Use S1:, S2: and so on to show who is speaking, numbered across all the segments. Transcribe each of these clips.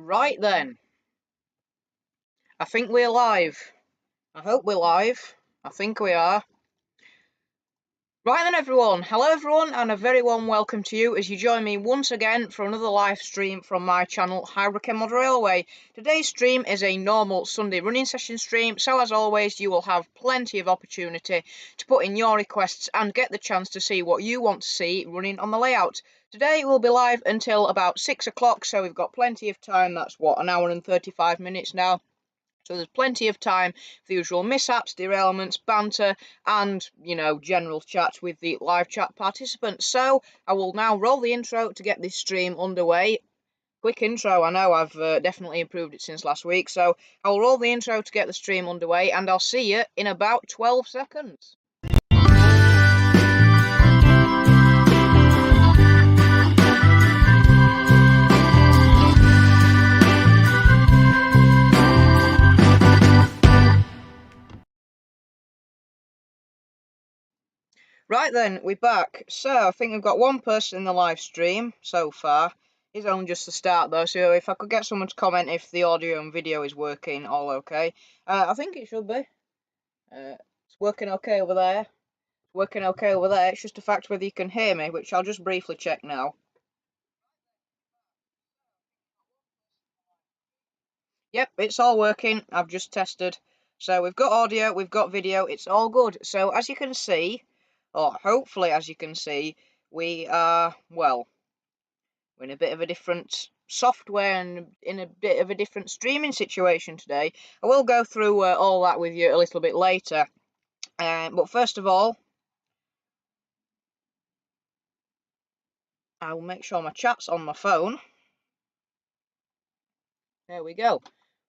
S1: Right then, I think we're live. I hope we're live. I think we are. Right then everyone, hello everyone and a very warm welcome to you as you join me once again for another live stream from my channel Highbrook End Railway. Today's stream is a normal Sunday running session stream, so as always you will have plenty of opportunity to put in your requests and get the chance to see what you want to see running on the layout. Today we'll be live until about 6 o'clock, so we've got plenty of time. That's what, an hour and 35 minutes now. So there's plenty of time for the usual mishaps, derailments, banter, and, general chat with the live chat participants. So I will now roll the intro to get this stream underway. Quick intro, I know I've definitely improved it since last week. So I'll roll the intro to get the stream underway, and I'll see you in about 12 seconds. Right then, we're back. So I think we've got one person in the live stream so far. It's only just the start though, so if I could get someone to comment if the audio and video is working all okay. I think it should be. It's working okay over there. It's working okay over there. It's just a fact whether you can hear me, which I'll just briefly check now. Yep, it's all working. I've just tested. So we've got audio, we've got video, it's all good. So as you can see, or hopefully as you can see, we are, well, we're in a bit of a different software and in a bit of a different streaming situation today. I will go through all that with you a little bit later. But first of all, I will make sure my chat's on my phone. There we go.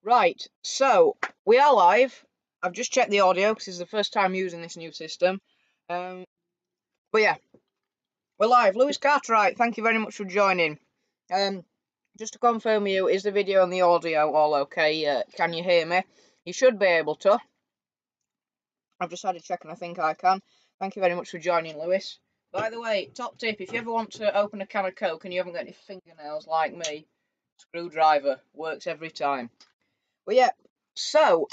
S1: Right, so we are live. I've just checked the audio because this is the first time using this new system. But yeah, we're live. Lewis Cartwright, thank you very much for joining. Just to confirm you, is the video and the audio all okay? Can you hear me? You should be able to. I've just had a check and I think I can. Thank you very much for joining, Lewis. By the way, top tip, if you ever want to open a can of Coke and you haven't got any fingernails like me, screwdriver works every time. But yeah, so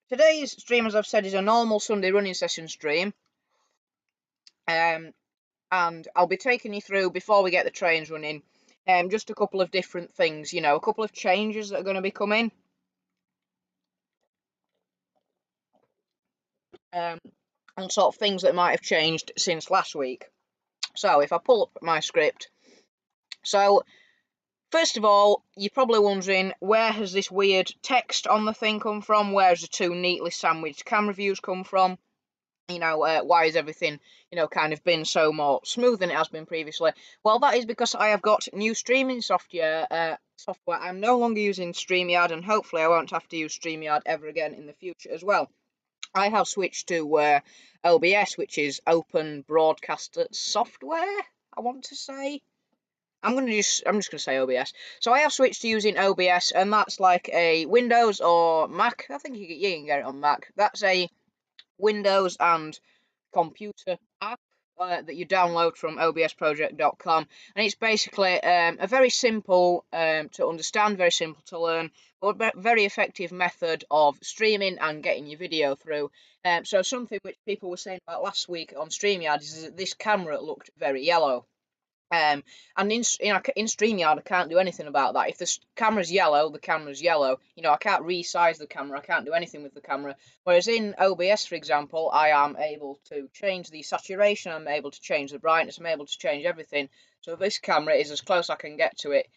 S1: today's stream, as I've said, is a normal Sunday running session stream. And I'll be taking you through, before we get the trains running, just a couple of different things, a couple of changes that are going to be coming. And sort of things that might have changed since last week. So if I pull up my script, so first of all, you're probably wondering, where has this weird text on the thing come from? Where's the two neatly sandwiched camera views come from? Why has everything, kind of been so more smooth than it has been previously? Well, that is because I have got new streaming software. I'm no longer using StreamYard, and hopefully I won't have to use StreamYard ever again in the future as well. I have switched to OBS, which is Open Broadcaster Software, I want to say. I'm just going to say OBS. So I have switched to using OBS, and that's like a Windows or Mac. I think you can get it on Mac. That's a Windows and computer app that you download from obsproject.com, and it's basically a very simple to understand, very simple to learn, but very effective method of streaming and getting your video through. So something which people were saying about last week on StreamYard is that this camera looked very yellow. And in StreamYard, I can't do anything about that. If the camera's yellow, the camera's yellow. I can't resize the camera. I can't do anything with the camera. Whereas in OBS, for example, I am able to change the saturation. I'm able to change the brightness. I'm able to change everything. So this camera is as close I can get to it,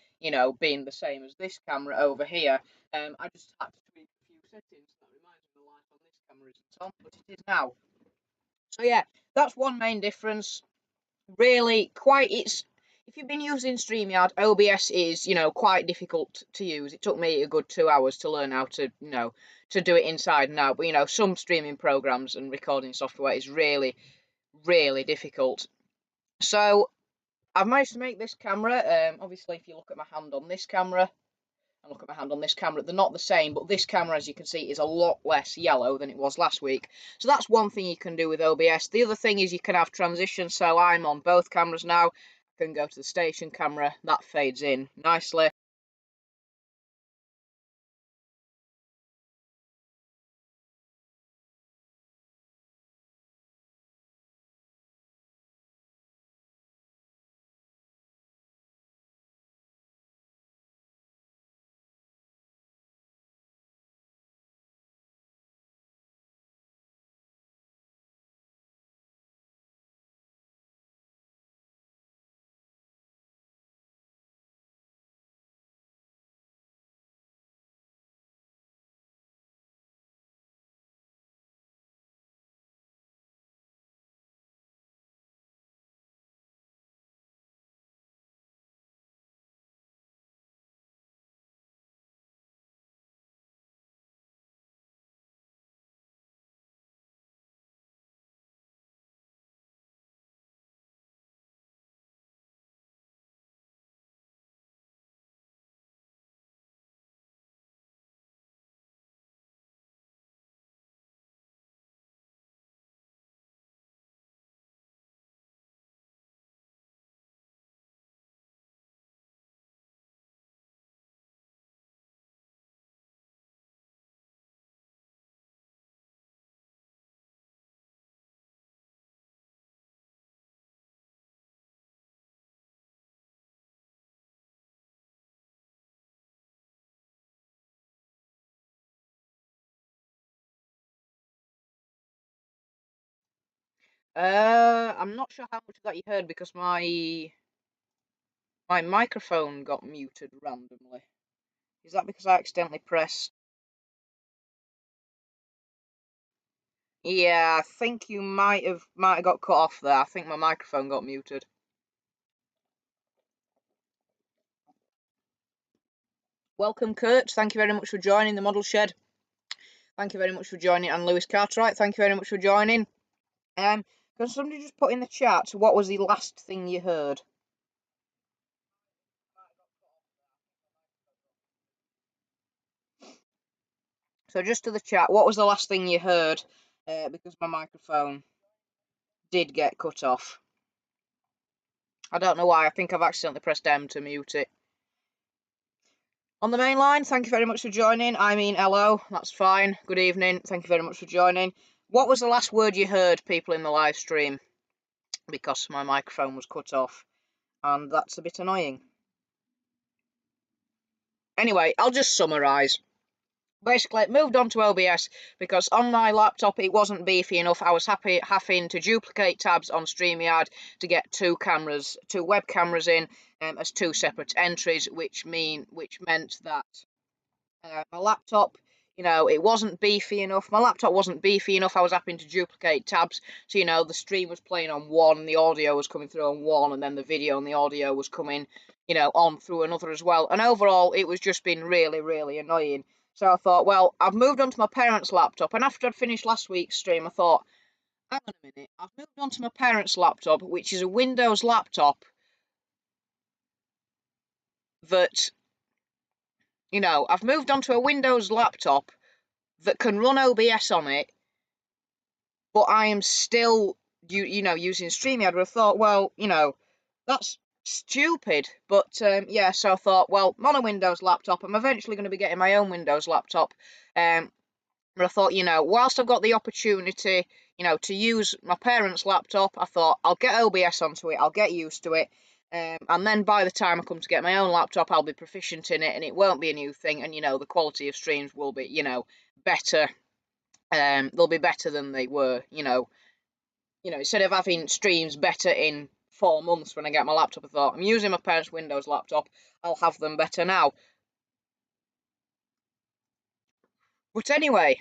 S1: being the same as this camera over here. I just had to tweak a few settings. That reminds me the light on this camera isn't on, but it is now. So yeah, that's one main difference. Really if you've been using StreamYard, OBS is quite difficult to use. It took me a good 2 hours to learn how to to do it inside and out, but some streaming programs and recording software is really difficult. So I've managed to make this camera, obviously if you look at my hand on this camera and look at my hand on this camera, they're not the same, but this camera, as you can see, is a lot less yellow than it was last week. So that's one thing you can do with OBS. The other thing is you can have transitions, so I'm on both cameras now. I can go to the station camera, that fades in nicely. I'm not sure how much of that you heard because my microphone got muted randomly. Is that because I accidentally pressed? Yeah, I think you might have got cut off there. I think my microphone got muted. Welcome, Kurt. Thank you very much for joining the model shed. Thank you very much for joining, and Lewis Cartwright. Thank you very much for joining. Can somebody just put in the chat what was the last thing you heard? So just to the chat, what was the last thing you heard? Because my microphone did get cut off. I don't know why. I think I've accidentally pressed M to mute it. On the main line, thank you very much for joining. I mean, hello. That's fine. Good evening. Thank you very much for joining. What was the last word you heard, people in the live stream? Because my microphone was cut off, and that's a bit annoying. Anyway, I'll just summarise. Basically, moved on to OBS because on my laptop it wasn't beefy enough. I was having to duplicate tabs on StreamYard to get two web cameras in as two separate entries, which meant that my laptop, it wasn't beefy enough. My laptop wasn't beefy enough. I was having to duplicate tabs. So, the stream was playing on one, the audio was coming through on one, and then the video and the audio was coming, on through another as well. And overall, it was just been really, really annoying. So I thought, well, I've moved on to my parents' laptop. And after I'd finished last week's stream, I thought, hang on a minute, I've moved on to my parents' laptop, which is a Windows laptop that, I've moved on to a Windows laptop that can run OBS on it, but I am still, using StreamYard. But I thought, well, that's stupid. But yeah, so I thought, well, I'm on a Windows laptop. I'm eventually going to be getting my own Windows laptop. But I thought, whilst I've got the opportunity, to use my parents' laptop, I thought I'll get OBS onto it. I'll get used to it. And then by the time I come to get my own laptop, I'll be proficient in it, and it won't be a new thing. And the quality of streams will be, better. They'll be better than they were. Instead of having streams better in 4 months when I get my laptop, I thought I'm using my parents' Windows laptop. I'll have them better now. But anyway,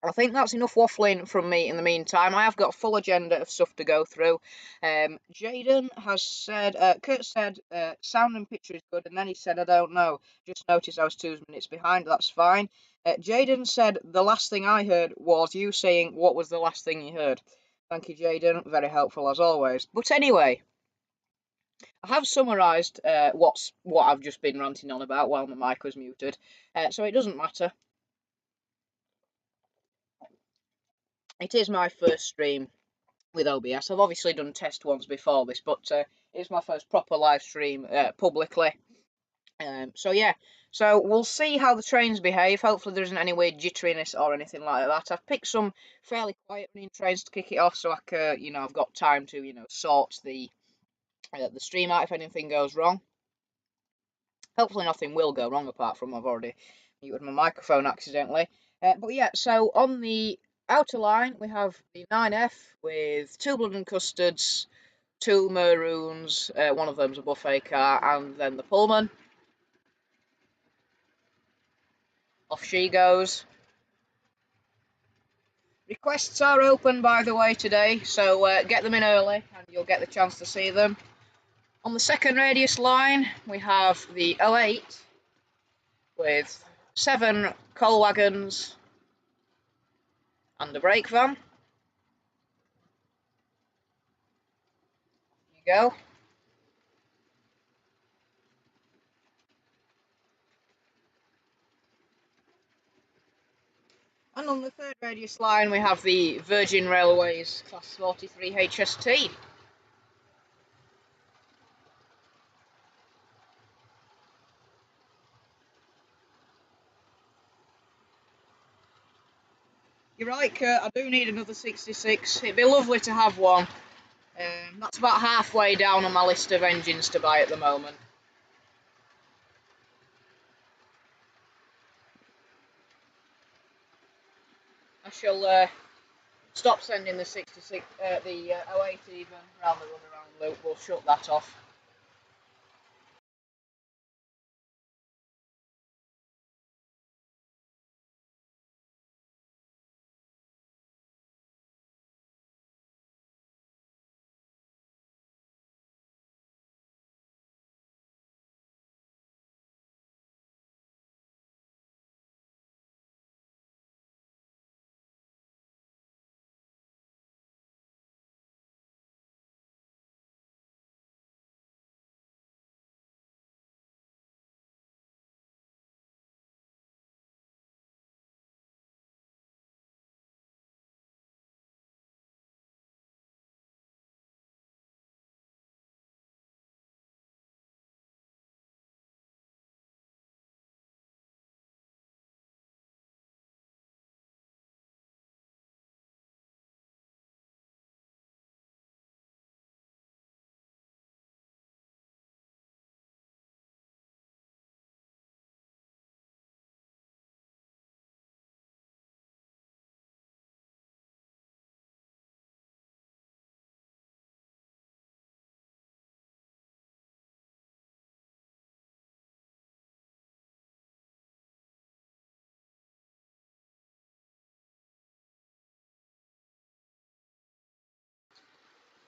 S1: I think that's enough waffling from me in the meantime. I have got a full agenda of stuff to go through. Jaden has said, Kurt said, sound and picture is good, and then he said, I don't know. Just noticed I was 2 minutes behind. That's fine. Jaden said, the last thing I heard was you saying, what was the last thing you heard? Thank you, Jaden. Very helpful as always. But anyway, I have summarised what I've just been ranting on about while my mic was muted, so it doesn't matter. It is my first stream with OBS. I've obviously done test ones before this, but it's my first proper live stream publicly. So yeah, so we'll see how the trains behave. Hopefully there isn't any weird jitteriness or anything like that. I've picked some fairly quiet running trains to kick it off, so I've got time to sort the stream out if anything goes wrong. Hopefully nothing will go wrong apart from I've already muted my microphone accidentally. But yeah, so on the outer line we have the 9F with 2 blood and custards, 2 maroons, one of them's a buffet car, and then the Pullman. Off she goes. Requests are open, by the way, today, so get them in early and you'll get the chance to see them. On the second radius line we have the 08 with 7 coal wagons and a brake van. There you go. And on the third radius line we have the Virgin Railways Class 43 HST. You're right, Kurt, I do need another 66. It'd be lovely to have one. That's about halfway down on my list of engines to buy at the moment. I shall Stop sending the 66, the 08 even round the runaround loop. We'll shut that off.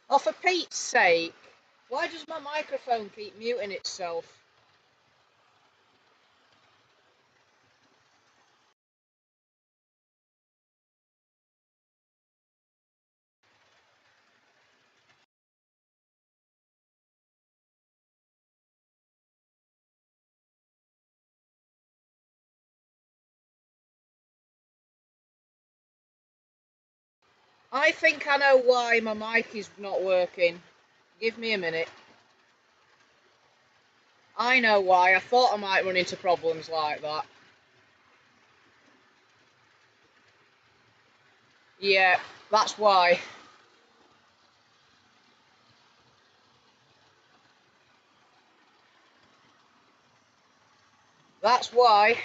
S1: Oh, for Pete's sake, why does my microphone keep muting itself? I think I know why my mic is not working. Give me a minute. I know why. I thought I might run into problems like that. Yeah, that's why. That's why.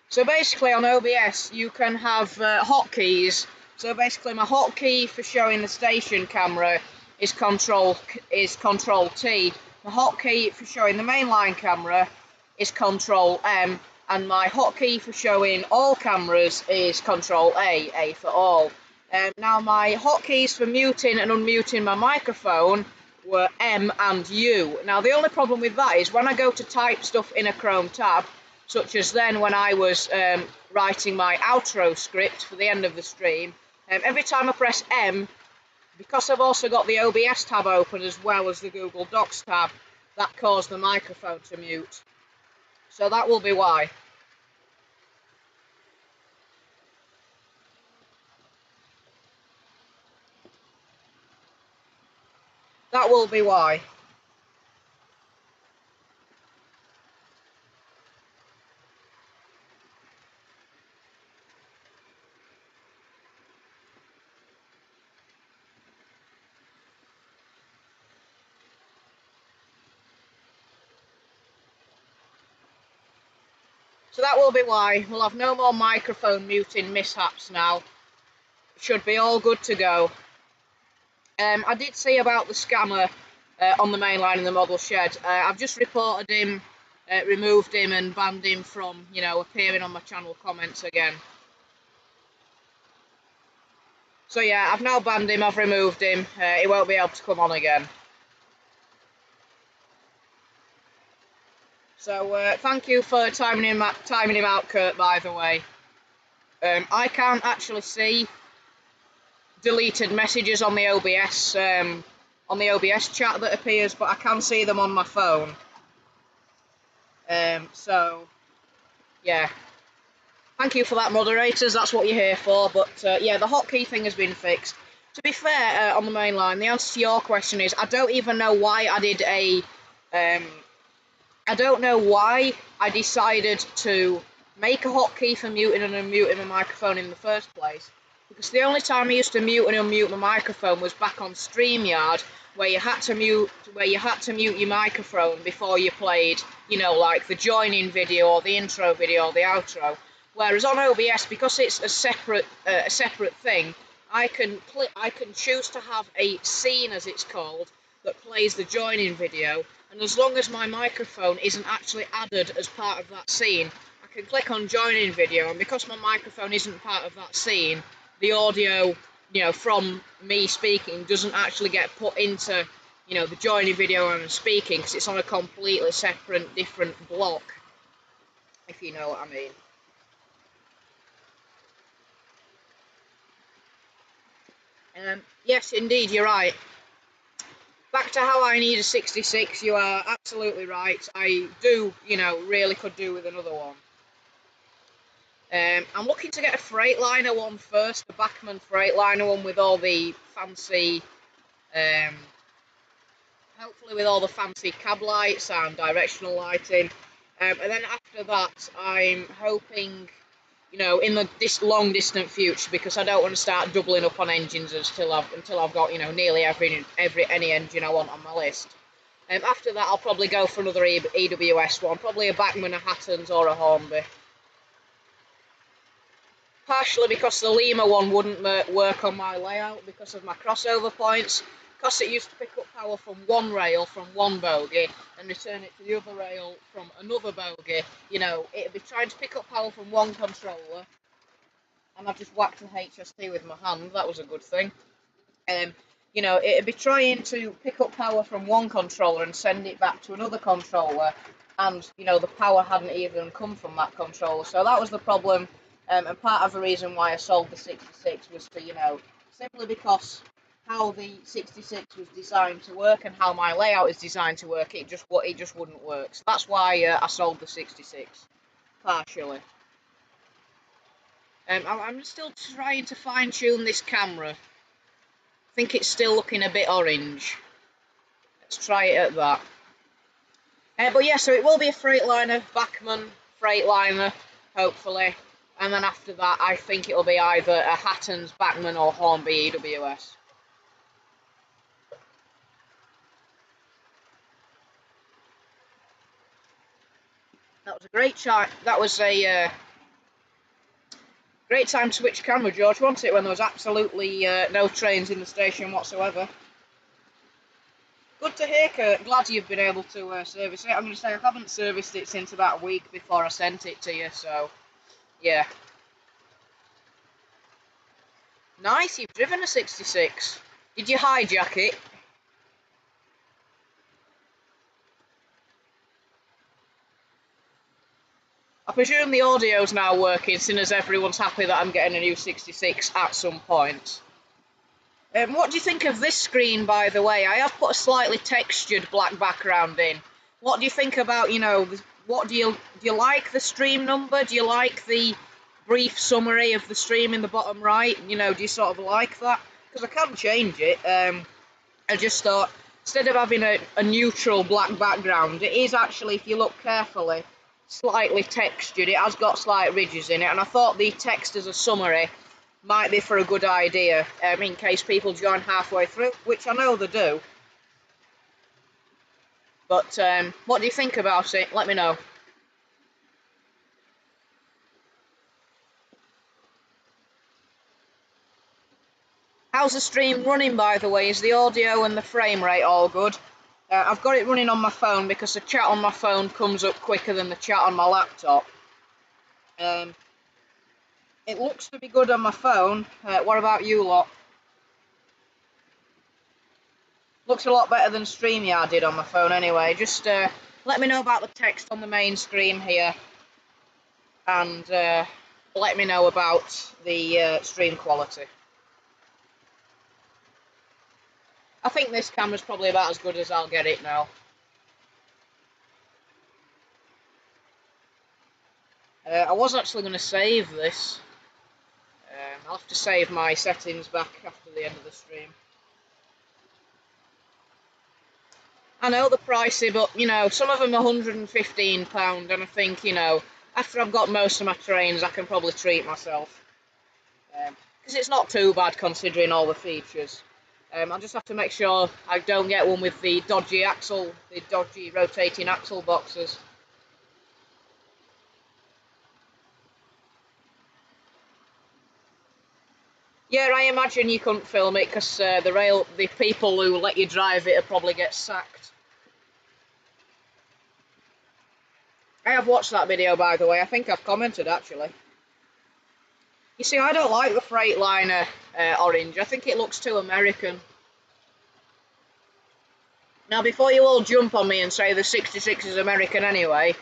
S1: So basically on OBS you can have hotkeys. So basically my hotkey for showing the station camera is Control T. My hotkey for showing the mainline camera is Control M, and my hotkey for showing all cameras is Control A for all. Now my hotkeys for muting and unmuting my microphone were M and U. Now the only problem with that is when I go to type stuff in a Chrome tab, such as then when I was writing my outro script for the end of the stream, every time I press M, because I've also got the OBS tab open as well as the Google Docs tab, that caused the microphone to mute. So that will be why. That will be why. So that will be why. We'll have no more microphone muting mishaps now. Should be all good to go. I did see about the scammer on the main line in the model shed. I've just reported him, removed him and banned him from, appearing on my channel comments again. So yeah, I've now banned him, I've removed him, he won't be able to come on again. So thank you for timing him out, Kurt, by the way. I can't actually see deleted messages on the OBS chat that appears, but I can see them on my phone. So yeah, thank you for that, moderators. That's what you're here for. But yeah, the hotkey thing has been fixed. To be fair, on the main line, the answer to your question is I don't even know why I did a. I don't know why I decided to make a hotkey for muting and unmuting a microphone in the first place. Because the only time I used to mute and unmute my microphone was back on StreamYard, where you had to mute your microphone before you played, you know, like the join-in video or the intro video or the outro. Whereas on OBS, because it's a separate thing, I can choose to have a scene, as it's called, that plays the join-in video, and as long as my microphone isn't actually added as part of that scene, I can click on join-in video, and because my microphone isn't part of that scene, the audio, you know, from me speaking doesn't actually get put into, you know, the joining video when I'm speaking, because it's on a completely separate, different block, if you know what I mean. Yes, indeed, you're right. Back to how I need a 66, you are absolutely right. I do, you know, really could do with another one. I'm looking to get a Freightliner one first, the Bachmann Freightliner one with all the fancy, hopefully with all the fancy cab lights and directional lighting. And then after that, I'm hoping, you know, in this long distant future, because I don't want to start doubling up on engines until I've got, you know, nearly any engine I want on my list. After that, I'll probably go for another EWS one, probably a Bachmann, a Hattons, or a Hornby. Partially because the Lima one wouldn't work on my layout because of my crossover points. Because it used to pick up power from one rail, from one bogie, and return it to the other rail from another bogie, you know, it'd be trying to pick up power from one controller, and I've just whacked the HST with my hand, that was a good thing. You know, it'd be trying to pick up power from one controller and send it back to another controller, and, you know, the power hadn't even come from that controller, so that was the problem, and part of the reason why I sold the 66 was to, you know, simply because how the 66 was designed to work and how my layout is designed to work, it just wouldn't work. So that's why I sold the 66, partially. I'm still trying to fine-tune this camera. I think it's still looking a bit orange. Let's try it at that. But yeah, so it will be a Freightliner, Bachmann Freightliner, hopefully. And then after that, I think it'll be either a Hattons, Bachmann, or Hornby EWS. That was a great shot. That was a great time to switch camera, George, wasn't it? When there was absolutely no trains in the station whatsoever. Good to hear, Kurt. Glad you've been able to service it. I'm going to say I haven't serviced it since about a week before I sent it to you, so yeah. Nice, you've driven a 66. Did you hijack it? I presume the audio's now working, seeing as everyone's happy that I'm getting a new 66 at some point. What do you think of this screen, by the way? I have put a slightly textured black background in. What do you think about, you know, what do you like the stream number? Do you like the brief summary of the stream in the bottom right? You know, do you sort of like that? Because I can change it. I just thought, instead of having a neutral black background, it is actually, if you look carefully, slightly textured. It has got slight ridges in it, and I thought the text as a summary might be for a good idea, in case people join halfway through, which I know they do. But what do you think about it? Let me know. How's the stream running, by the way? Is the audio and the frame rate all good? I've got it running on my phone because the chat on my phone comes up quicker than the chat on my laptop. It looks to be good on my phone. What about you lot? Looks a lot better than StreamYard did on my phone anyway. Just let me know about the text on the main stream here, and let me know about the stream quality. I think this camera's probably about as good as I'll get it now. I was actually going to save this. I'll have to save my settings back after the end of the stream. I know they're pricey, but, you know, some of them are £115, and I think, you know, after I've got most of my trains, I can probably treat myself. because it's not too bad considering all the features. I'll just have to make sure I don't get one with the dodgy axle, the dodgy rotating axle boxes. Yeah, I imagine you couldn't film it because the people who let you drive it will probably get sacked. I have watched that video, by the way. I think I've commented, actually. You see, I don't like the Freightliner orange. I think it looks too American. Now, before you all jump on me and say the 66 is American anyway,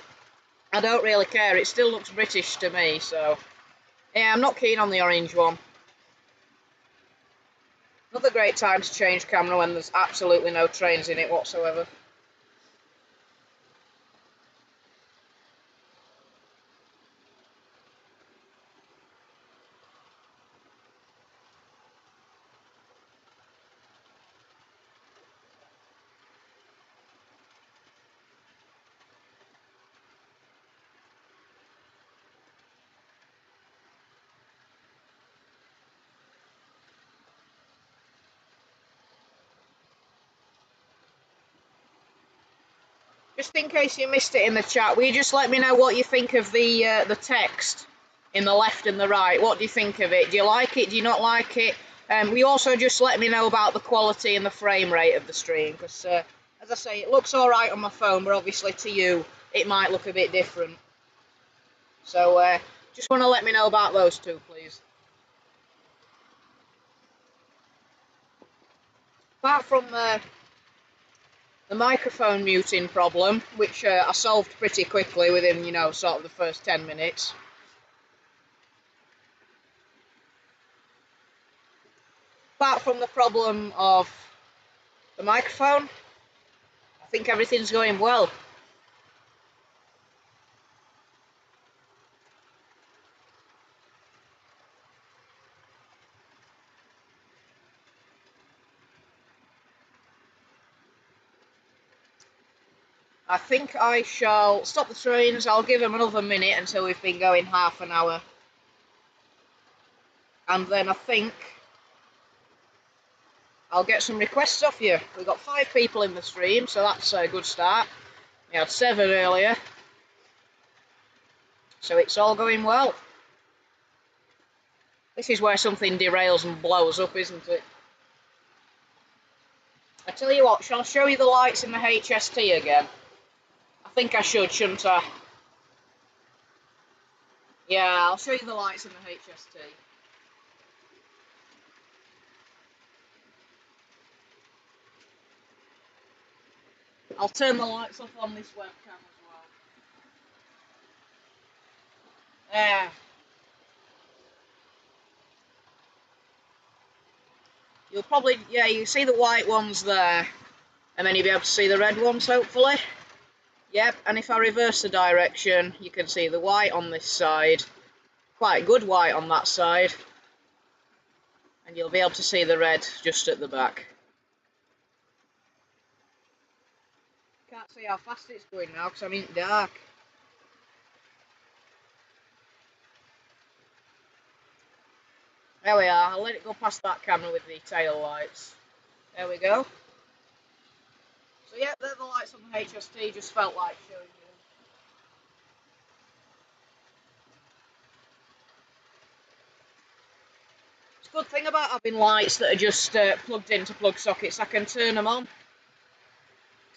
S1: I don't really care. It still looks British to me, so... yeah, I'm not keen on the orange one. Another great time to change camera when there's absolutely no trains in it whatsoever. Just in case you missed it in the chat, will you just let me know what you think of the text in the left and the right? What do you think of it? Do you like it? Do you not like it? Will you also just let me know about the quality and the frame rate of the stream? Because, as I say, it looks alright on my phone, but obviously to you, it might look a bit different. So, just want to let me know about those two, please. Apart from the microphone muting problem, which I solved pretty quickly within, you know, sort of the first 10 minutes. Apart from the problem of the microphone, I think everything's going well. I think I shall stop the trains. I'll give them another minute until we've been going half an hour. And then I think I'll get some requests off you. We've got 5 people in the stream, so that's a good start. We had 7 earlier. So it's all going well. This is where something derails and blows up, isn't it? I tell you what, shall I show you the lights in the HST again? I think I should, shouldn't I? Yeah, I'll show you the lights in the HST. I'll turn the lights off on this webcam as well. There. You'll probably, yeah, you see the white ones there, and then you'll be able to see the red ones, hopefully. Yep, and if I reverse the direction, you can see the white on this side, quite good white on that side, and you'll be able to see the red just at the back. Can't see how fast it's going now because I'm in the dark. There we are. I'll let it go past that camera with the tail lights. There we go. So yeah, they're the lights on the HST, just felt like showing you. It's a good thing about having lights that are just plugged into plug sockets. I can turn them on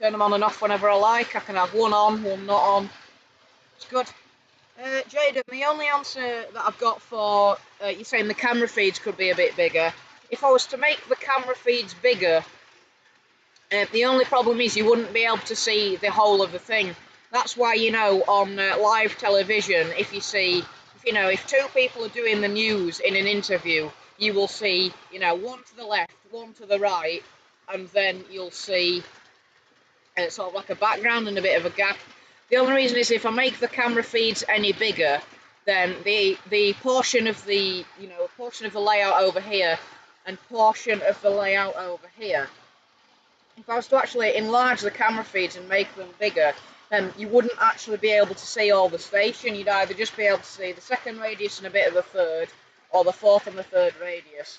S1: and off whenever I like. I can have one on, one not on. It's good. Jaden, the only answer that I've got for you saying the camera feeds could be a bit bigger. If I was to make the camera feeds bigger, the only problem is you wouldn't be able to see the whole of the thing. That's why, you know, on live television, if you see, if 2 people are doing the news in an interview, you will see, you know, one to the left, one to the right, and then you'll see sort of like a background and a bit of a gap. The only reason is if I make the camera feeds any bigger, then the portion of the, portion of the layout over here and portion of the layout over here, if I was to actually enlarge the camera feeds and make them bigger, then you wouldn't actually be able to see all the station. You'd either just be able to see the second radius and a bit of the third, or the fourth and the third radius.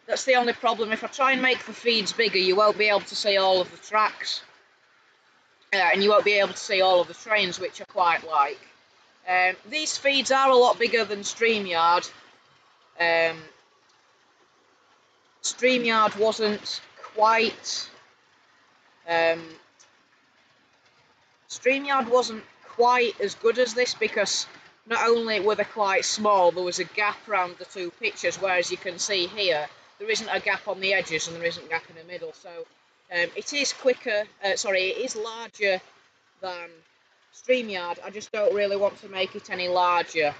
S1: That's the only problem. If I try and make the feeds bigger, you won't be able to see all of the tracks, and you won't be able to see all of the trains, which I quite like. These feeds are a lot bigger than StreamYard. StreamYard wasn't quite StreamYard wasn't quite as good as this, because not only were they quite small, there was a gap around the two pictures, whereas you can see here there isn't a gap on the edges and there isn't a gap in the middle. So it is quicker, sorry, it is larger than StreamYard. I just don't really want to make it any larger,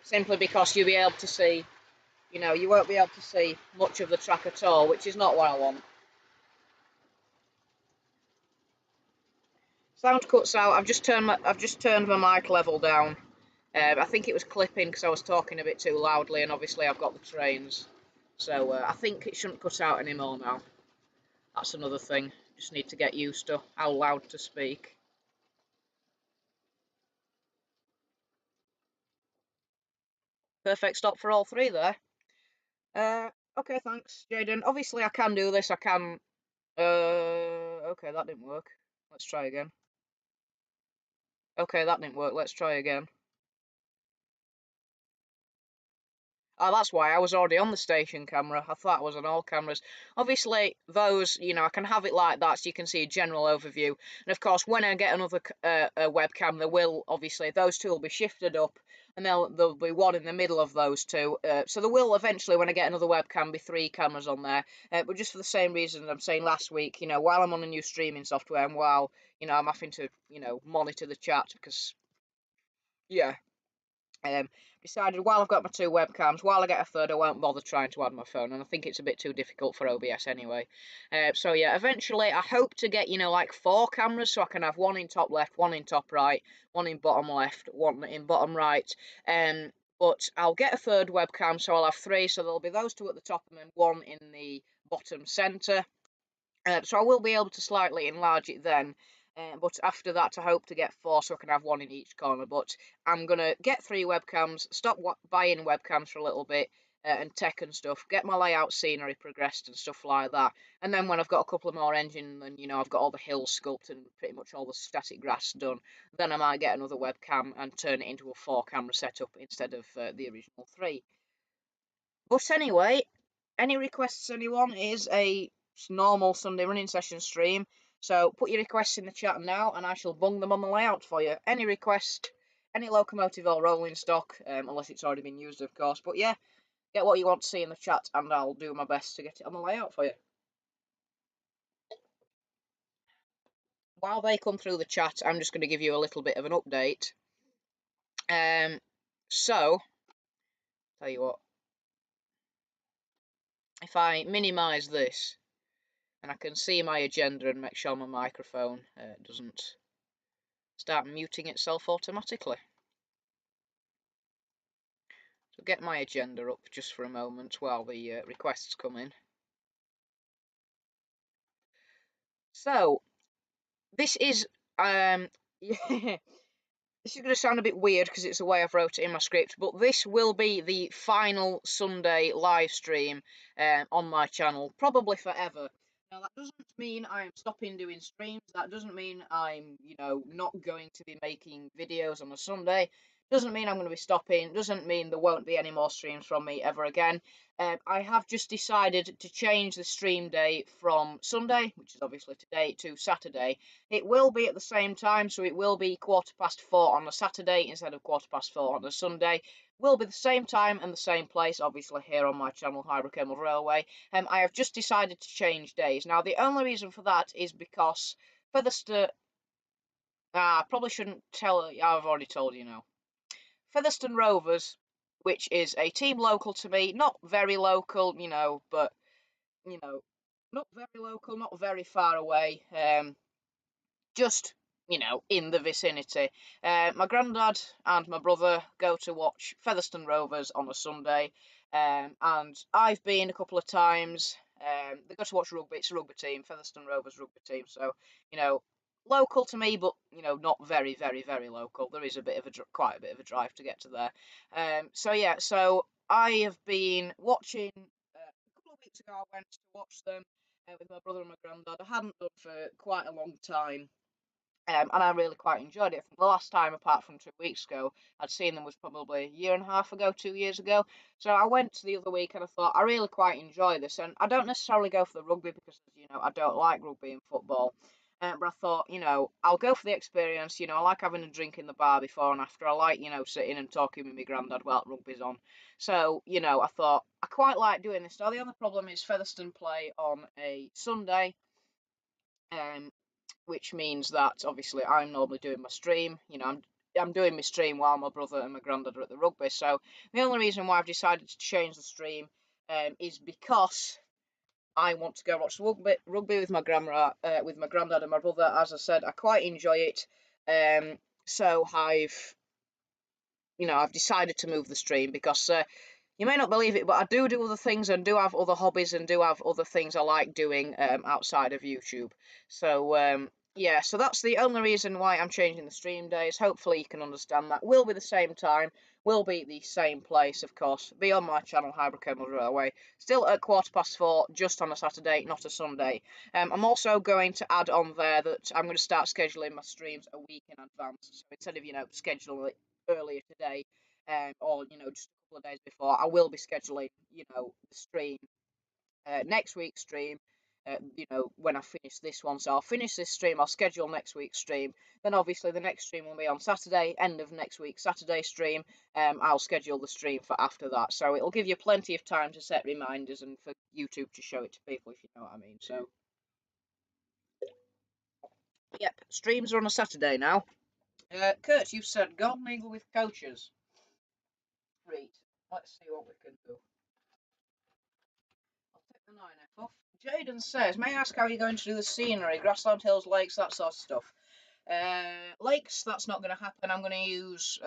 S1: simply because you'll be able to see, you won't be able to see much of the track at all, which is not what I want. Sound cuts out. I've just turned my mic level down. I think it was clipping because I was talking a bit too loudly, and obviously I've got the trains, so I think it shouldn't cut out anymore now. That's another thing. Just need to get used to how loud to speak. Perfect stop for all three there. Okay, thanks, Jaden. Obviously I can do this. I can. Okay, that didn't work. Let's try again. Okay, that didn't work. Let's try again. Oh, that's why I was already on the station camera. I thought it was on all cameras. Obviously, those, I can have it like that so you can see a general overview. And of course, when I get another webcam, there will, obviously, those two will be shifted up, and there'll be one in the middle of those two. So there will eventually, when I get another webcam, be 3 cameras on there. But just for the same reason I'm saying last week, while I'm on a new streaming software, and while, I'm having to, monitor the chat, because, yeah. Decided while I've got my 2 webcams, while I get a third, I won't bother trying to add my phone, and I think it's a bit too difficult for OBS anyway. So yeah, eventually I hope to get, like 4 cameras, so I can have one in top left, one in top right, one in bottom left, one in bottom right. But I'll get a third webcam, so I'll have 3, so there'll be those 2 at the top and then one in the bottom centre. So I will be able to slightly enlarge it then. But after that, I hope to get 4 so I can have 1 in each corner. But I'm going to get 3 webcams, stop buying webcams for a little bit, and tech and stuff, get my layout scenery progressed and stuff like that. And then when I've got a couple of more engines and, I've got all the hills sculpted and pretty much all the static grass done, then I might get another webcam and turn it into a 4 camera setup instead of the original 3. But anyway, any requests, anyone? It is a normal Sunday running session stream, so put your requests in the chat now and I shall bung them on the layout for you. Any request, any locomotive or rolling stock, unless it's already been used, of course. But yeah, get what you want to see in the chat and I'll do my best to get it on the layout for you. While they come through the chat, I'm just going to give you a little bit of an update. So, tell you what, if I minimise this, and I can see my agenda and make sure my microphone doesn't start muting itself automatically. So get my agenda up just for a moment while the requests come in. So this is this is going to sound a bit weird because it's the way I've wrote it in my script, but this will be the final Sunday live stream on my channel, probably forever. Now, that doesn't mean I'm stopping doing streams. That doesn't mean I'm, not going to be making videos on a Sunday. Doesn't mean I'm going to be stopping. Doesn't mean there won't be any more streams from me ever again. I have just decided to change the stream day from Sunday, which is obviously today, to Saturday. It will be at the same time, so it will be 4:15 on a Saturday instead of 4:15 on a Sunday. Will be the same time and the same place, obviously here on my channel, Highbrook End Railway. I have just decided to change days. Now, the only reason for that is because Featherstone... probably shouldn't tell... I've already told you now. Featherstone Rovers, which is a team local to me, not very local, but, not very local, not very far away, just, in the vicinity. My granddad and my brother go to watch Featherstone Rovers on a Sunday, and I've been a couple of times. They go to watch rugby. It's a rugby team, Featherstone Rovers rugby team. So, local to me, but not very, very, very local. There is quite a bit of a drive to get to there. So yeah, so I have been watching. A couple of weeks ago, I went to watch them with my brother and my granddad. I hadn't done for quite a long time. And I really quite enjoyed it. I think the last time, apart from 2 weeks ago, I'd seen them was probably a year and a half ago, 2 years ago. So I went the other week and I thought I really quite enjoy this. And I don't necessarily go for the rugby because, I don't like rugby and football. But I thought, I'll go for the experience. I like having a drink in the bar before and after. I like, sitting and talking with my granddad while rugby's on. So, I thought I quite like doing this. Now, the only problem is Featherstone play on a Sunday. Which means that obviously I'm normally doing my stream. I'm doing my stream while my brother and my granddad are at the rugby. So the only reason why I've decided to change the stream is because I want to go watch rugby with my with my granddad and my brother. As I said, I quite enjoy it. So I've decided to move the stream because you may not believe it, but I do other things and do have other hobbies and do have other things I like doing outside of YouTube. So yeah, so that's the only reason why I'm changing the stream days. Hopefully you can understand that. Will be the same time, will be the same place, of course. Be on my channel, Highbrook End Railway. Still at 4:15, just on a Saturday, not a Sunday. I'm also going to add on there that I'm going to start scheduling my streams a week in advance. So instead of, scheduling it earlier today, or just a couple of days before, I will be scheduling the stream, next week's stream, when I finish this one. So I'll finish this stream, I'll schedule next week's stream, then obviously the next stream will be on Saturday, end of next week's Saturday stream. I'll schedule the stream for after that, so it'll give you plenty of time to set reminders and for YouTube to show it to people, if you know what I mean. So yep, streams are on a Saturday now. Kurt, you've said Golden Eagle with coaches. Great. Let's see what we can do. I'll take the 9F off. Jaden says, may I ask how you're going to do the scenery? Grassland, hills, lakes, that sort of stuff. Lakes, that's not going to happen. I'm going to use,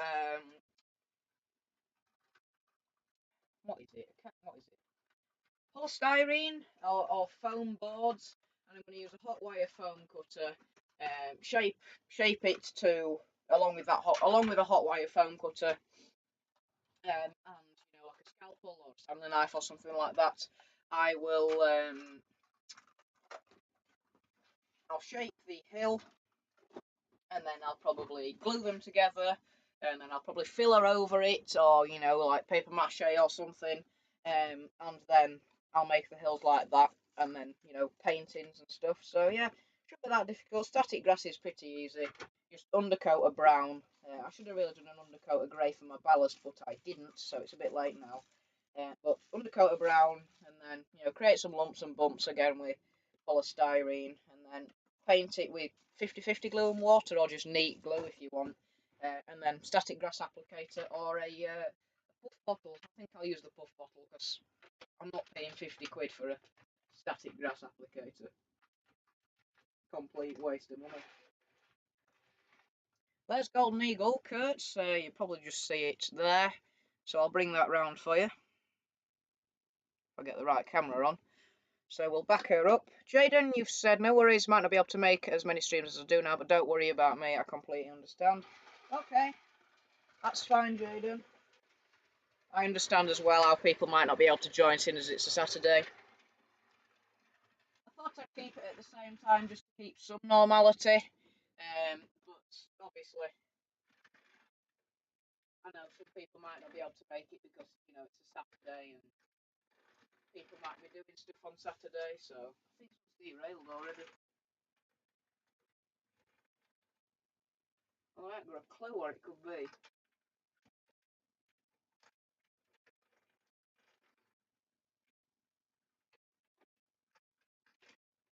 S1: what is it? Polystyrene or foam boards. And I'm going to use a hot wire foam cutter. Shape it to, along with a hot wire foam cutter. And like a scalpel or Stanley knife or something like that. I will I'll shape the hill, and then I'll probably glue them together, and then I'll probably filler over it, or like paper mache or something, and then I'll make the hills like that, and then paintings and stuff. So yeah, shouldn't be that difficult. Static grass is pretty easy. Just undercoat of brown. I should have really done an undercoat of grey for my ballast, but I didn't, so it's a bit late now. But undercoat of brown, and then create some lumps and bumps again with polystyrene, and then paint it with 50/50 glue and water, or just neat glue if you want, and then static grass applicator or a puff bottle. I think I'll use the puff bottle because I'm not paying 50 quid for a static grass applicator. Complete waste of money. There's Golden Eagle, Kurt, so you probably just see it there. So I'll bring that round for you. If I get the right camera on. So we'll back her up. Jaden, you've said no worries, might not be able to make as many streams as I do now, but don't worry about me, I completely understand. Okay, that's fine, Jaden. I understand as well how people might not be able to join, seeing as it's a Saturday. I thought I'd keep it at the same time just to keep some normality, but obviously I know some people might not be able to make it because it's a Saturday and people might be doing stuff on Saturday, so I think it's derailed already. Well, I haven't got a clue what it could be.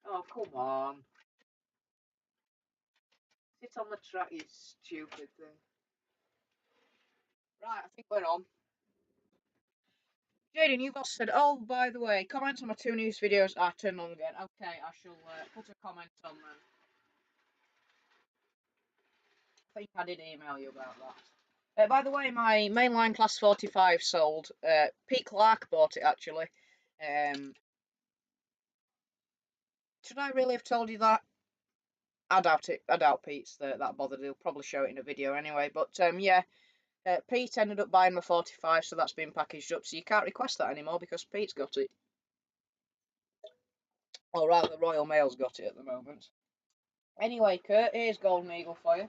S1: Oh, come on. Sit on the track, you stupid thing. Right, I think we're on. Jaden, you've also said, oh, by the way, comments on my 2 news videos are turned on again. Okay, I shall put a comment on them. I think I did email you about that. By the way, my mainline class 45 sold. Pete Clark bought it, actually. Should I really have told you that? I doubt it. I doubt Pete's that bothered. He'll probably show it in a video anyway. But yeah, Pete ended up buying my 45, so that's been packaged up. So you can't request that anymore because Pete's got it. Or rather, the Royal Mail's got it at the moment. Anyway, Kurt, here's Golden Eagle for you.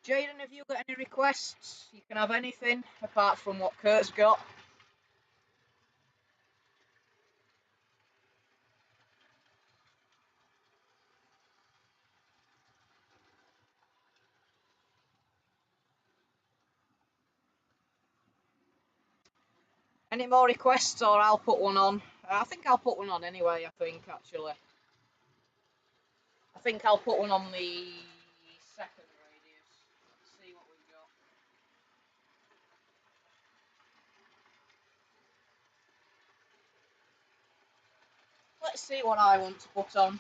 S1: Jaden, have you got any requests? You can have anything apart from what Kurt's got. Any more requests, or I'll put one on? I think I'll put one on anyway, actually. I think I'll put one on the second radius. Let's see what we've got. Let's see what I want to put on.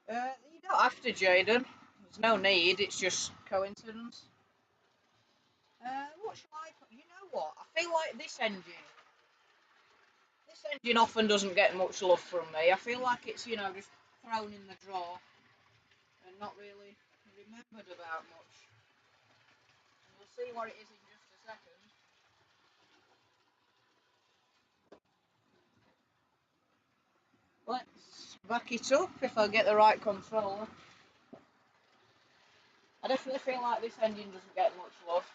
S1: You don't have to, Jaden. There's no need, it's just coincidence. What shall I put? You know what? I feel like this engine often doesn't get much love from me. I feel like it's, just thrown in the drawer and not really remembered about much. And we'll see what it is in just a second. Let's back it up if I get the right controller. I definitely feel like this engine doesn't get much love.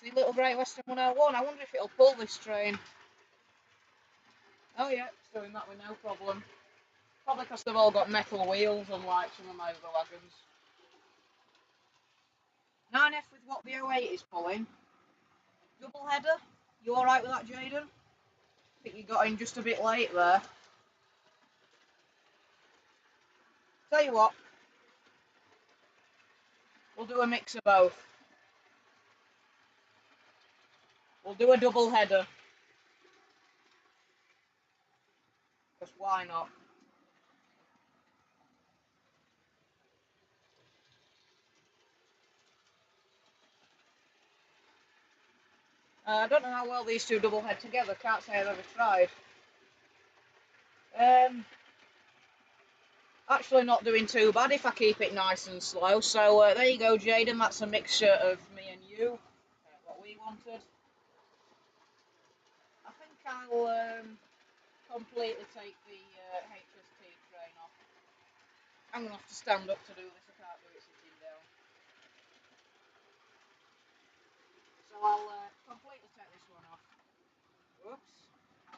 S1: See, Little Great Western 101, I wonder if it'll pull this train. Oh yeah, it's doing that with no problem. Probably because they've all got metal wheels, unlike some of my other wagons. 9F with what the 08 is pulling. Double header. You alright with that, Jaden? I think you got in just a bit late there. Tell you what, we'll do a mix of both. We'll do a double header. Because why not? I don't know how well these two double head together. Can't say I've ever tried. Actually not doing too bad if I keep it nice and slow. So there you go, Jaden. That's a mixture of me and you. What we wanted. I think I'll completely take the HST train off. I'm going to have to stand up to do this. I can't do it sitting down. So I'll completely take this one off. Whoops.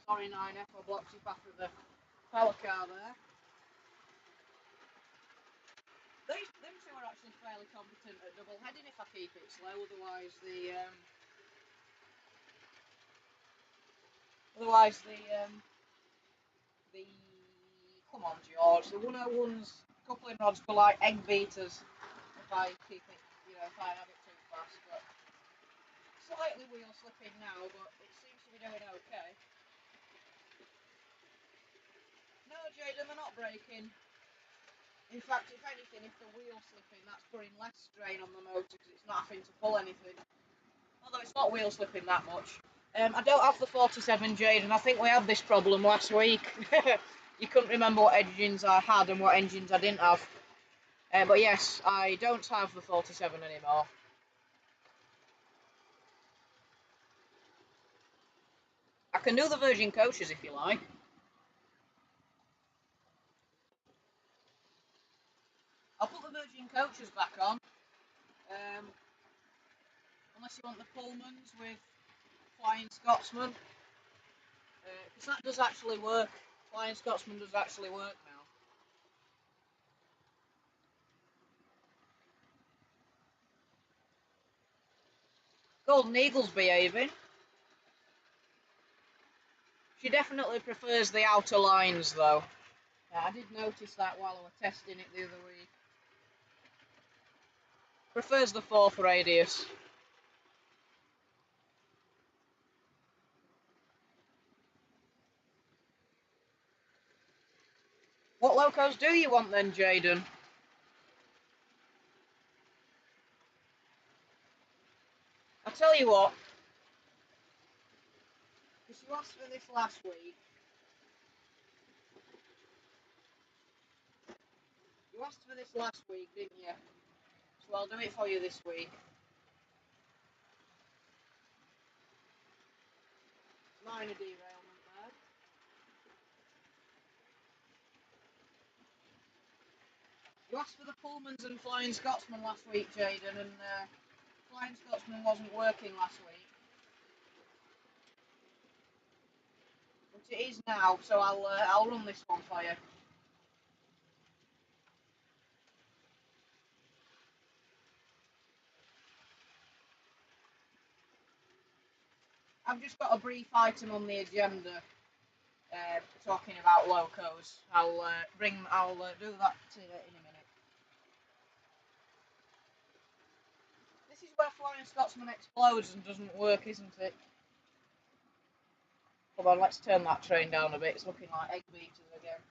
S1: Sorry, 9F. I blocked you back with the power car there. Them two are actually fairly competent at double heading if I keep it slow. Otherwise, the come on, George. The 101's coupling rods go like egg beaters if I keep it, if I have it too fast. But slightly wheel slipping now, but it seems to be doing okay. No, Jaden, they're not breaking. In fact, if anything, if the wheel slipping, that's putting less strain on the motor because it's not having to pull anything. Although it's not wheel slipping that much. I don't have the 47 Jaden. I think we had this problem last week. You couldn't remember what engines I had and what engines I didn't have. But yes, I don't have the 47 anymore. I can do the Virgin coaches if you like. I'll put the Virgin coaches back on. Unless you want the Pullmans with Flying Scotsman. Because that does actually work. Flying Scotsman does actually work now. Golden Eagle's behaving. She definitely prefers the outer lines though. Yeah, I did notice that while I was testing it the other week. Prefers the fourth radius. What locos do you want then, Jaden? I tell you what, because you asked for this last week, You asked for this last week, didn't you? So I'll do it for you this week. Minor derailment there. You asked for the Pullmans and Flying Scotsman last week, Jaden, and Flying Scotsman wasn't working last week. But it is now, so I'll run this one for you. I've just got a brief item on the agenda talking about locos. I'll do that in a minute. This is where Flying Scotsman explodes and doesn't work, isn't it? Hold on, let's turn that train down a bit. It's looking like egg beaters again.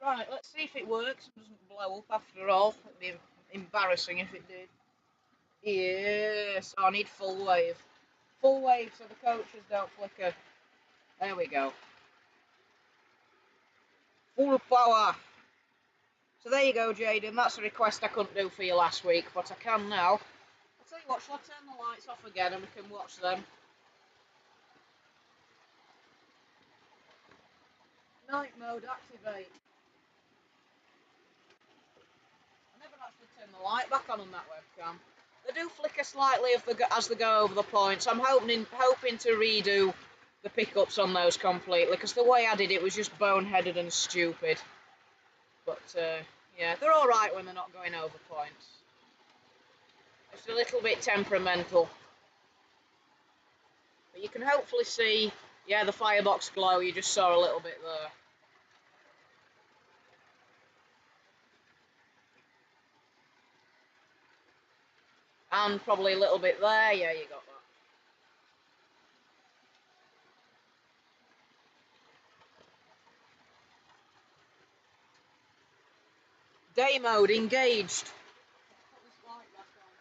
S1: Right, let's see if it works and doesn't blow up after all. It'd be embarrassing if it did. Yes, I need full wave. Full wave so the coaches don't flicker. There we go. Full power. So there you go, Jaden. That's a request I couldn't do for you last week, but I can now. I'll tell you what, shall I turn the lights off again and we can watch them? Night mode activate. I never actually turned the light back on that webcam. They do flicker slightly as they go over the points. I'm hoping to redo the pickups on those completely, because the way I did it was just boneheaded and stupid. But yeah, they're alright when they're not going over points. It's a little bit temperamental. But you can hopefully see, yeah, the firebox glow, you just saw a little bit there. And probably a little bit there, yeah, you got that. Day mode engaged. Put this light back on.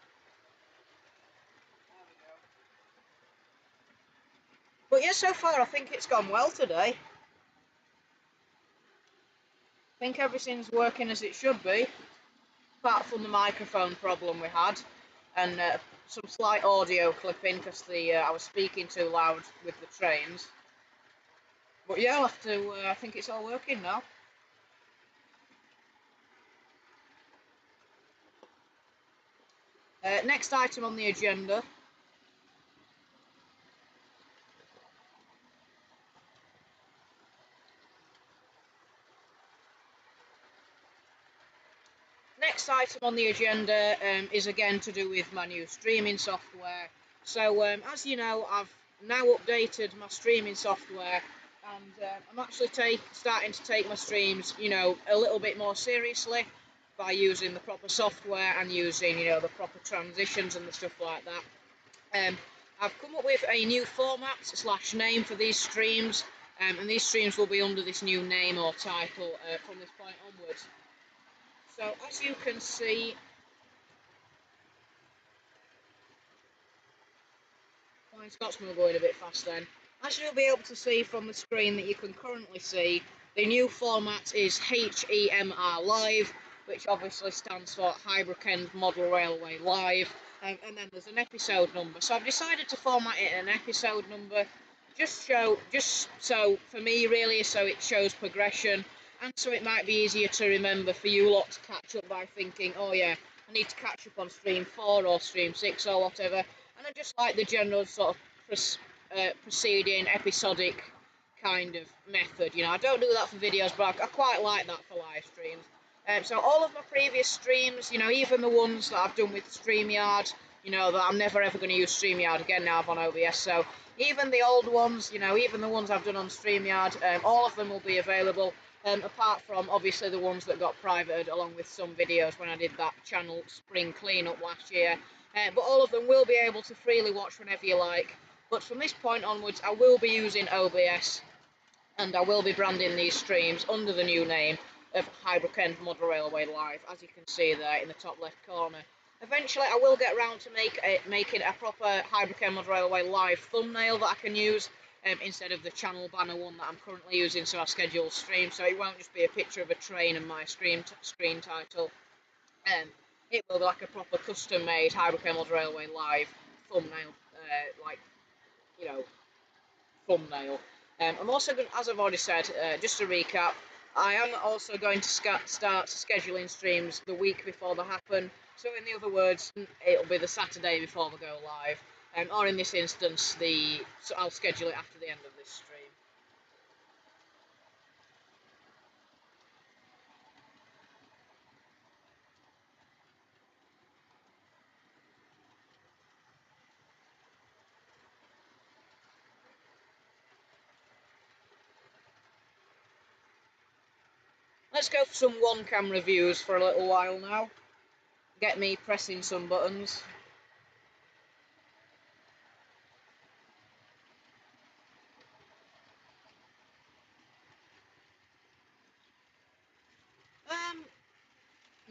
S1: There we go. But yeah, so far I think it's gone well today. I think everything's working as it should be, apart from the microphone problem we had, and some slight audio clipping because I was speaking too loud with the trains. But yeah, I'll have to. I think it's all working now. Next item on the agenda. Next item on the agenda is again to do with my new streaming software. So as you know, I've now updated my streaming software, and I'm actually starting to take my streams, you know, a little bit more seriously by using the proper software and using, you know, the proper transitions and the stuff like that. I've come up with a new format / name for these streams, and these streams will be under this new name or title from this point onwards. So as you can see, Flying Scotsman were going a bit fast then. As you'll be able to see from the screen that you can currently see, the new format is HEMR Live, which obviously stands for Highbrook End Model Railway Live, and then there's an episode number. So I've decided to format it in an episode number, just so for me really, so it shows progression, and so it might be easier to remember for you lot to catch up by thinking, oh yeah, I need to catch up on stream 4 or stream 6 or whatever. And I just like the general sort of proceeding, episodic kind of method. You know, I don't do that for videos, but I quite like that for live streams. So all of my previous streams, you know, even the ones that I've done with StreamYard, you know, that I'm never ever going to use StreamYard again now I'm on OBS. So even the old ones, you know, even the ones I've done on StreamYard, all of them will be available. Apart from obviously the ones that got privated, along with some videos when I did that channel spring cleanup last year. But all of them will be able to freely watch whenever you like. But from this point onwards, I will be using OBS. and I will be branding these streams under the new name of Highbrook End Model Railway Live, as you can see there in the top left corner. Eventually I will get round to making a proper Highbrook End Model Railway Live thumbnail that I can use instead of the channel banner one that I'm currently using, so I schedule streams, so it won't just be a picture of a train and my screen title. It will be like a proper custom made Highbrook End Model Railway Live thumbnail, thumbnail. I'm also going, as I've already said, just to recap, I am also going to start scheduling streams the week before they happen. So in the other words, it'll be the Saturday before they go live, or in this instance, so I'll schedule it after the end of this stream. Let's go for some one-camera views for a little while now. Get me pressing some buttons.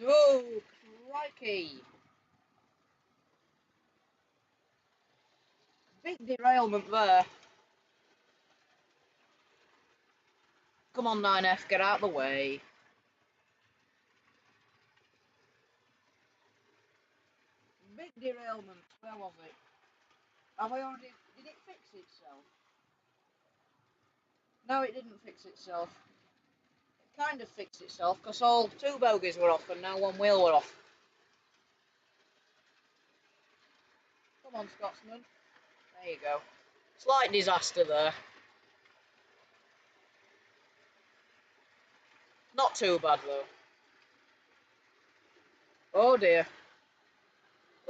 S1: Oh, crikey. Big derailment there. Come on, 9F, get out of the way. Big derailment. Where was it? Have I already... Did it fix itself? No, it didn't fix itself. It kind of fixed itself, because all two bogies were off and now one wheel were off. Come on, Scotsman. There you go. Slight disaster there. Not too bad, though. Oh, dear.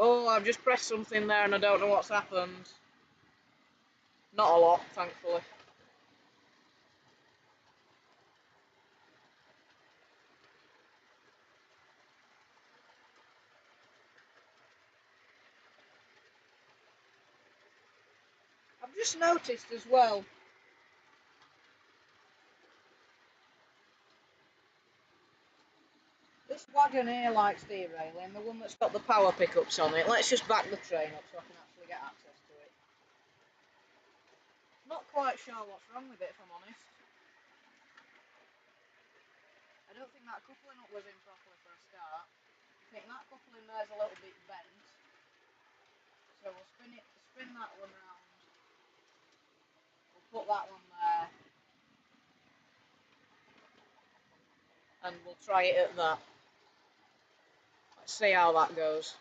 S1: Oh, I've just pressed something there and I don't know what's happened. Not a lot, thankfully. I've just noticed as well, this wagon here likes derailing, the one that's got the power pickups on it. Let's just back the train up so I can actually get access to it. Not quite sure what's wrong with it, if I'm honest. I don't think that coupling up was in properly for a start. I think that coupling there's a little bit bent. So we'll spin that one round. We'll put that one there. And we'll try it at that. Let's see how that goes.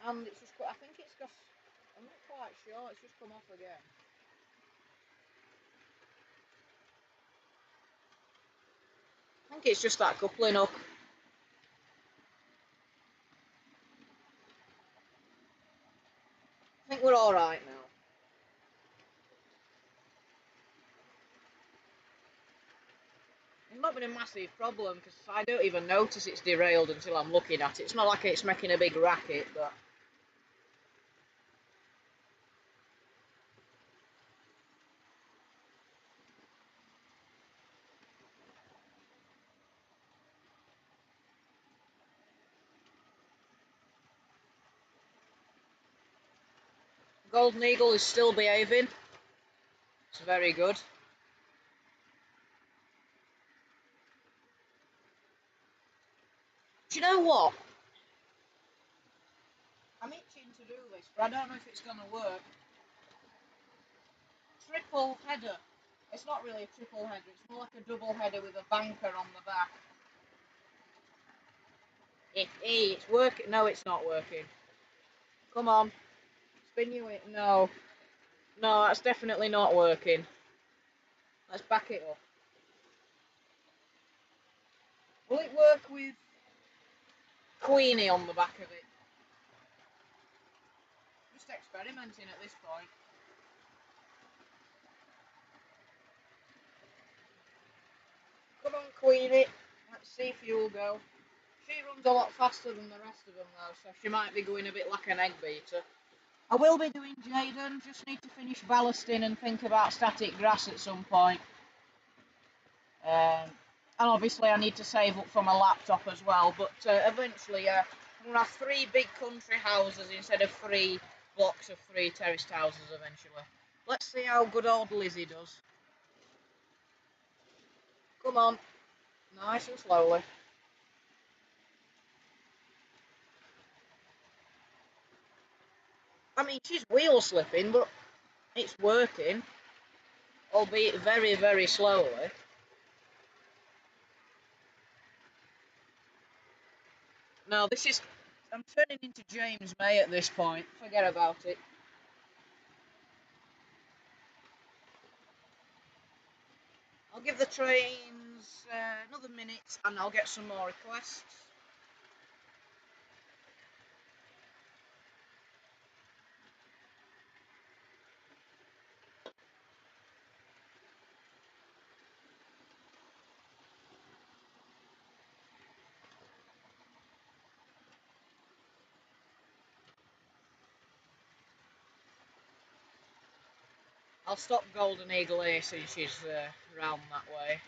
S1: And it's just, I think it's got, I'm not quite sure, it's just come off again. I think it's just that coupling up. I think we're alright now. It's not been a massive problem because I don't even notice it's derailed until I'm looking at it. It's not like it's making a big racket, but... Golden Eagle is still behaving. It's very good. Do you know what? I'm itching to do this, but I don't know if it's going to work. Triple header. It's not really a triple header, it's more like a double header with a banker on the back. It's working. No, it's not working. Come on. Spin you it. No. No, that's definitely not working. Let's back it up. Will it work with Queenie on the back of it? Just experimenting at this point. Come on, Queenie. Let's see if you'll go. She runs a lot faster than the rest of them, though, so she might be going a bit like an egg beater. I will be doing Jaden, just need to finish ballasting and think about static grass at some point. And obviously I need to save up for my laptop as well, but eventually I'm going to have 3 big country houses instead of 3 blocks of 3 terraced houses eventually. Let's see how good old Lizzie does. Come on, nice and slowly. I mean, she's wheel slipping, but it's working, albeit very, very slowly. No, this is... I'm turning into James May at this point. Forget about it. I'll give the trains another minute and I'll get some more requests. I'll stop Golden Eagle here since she's round that way.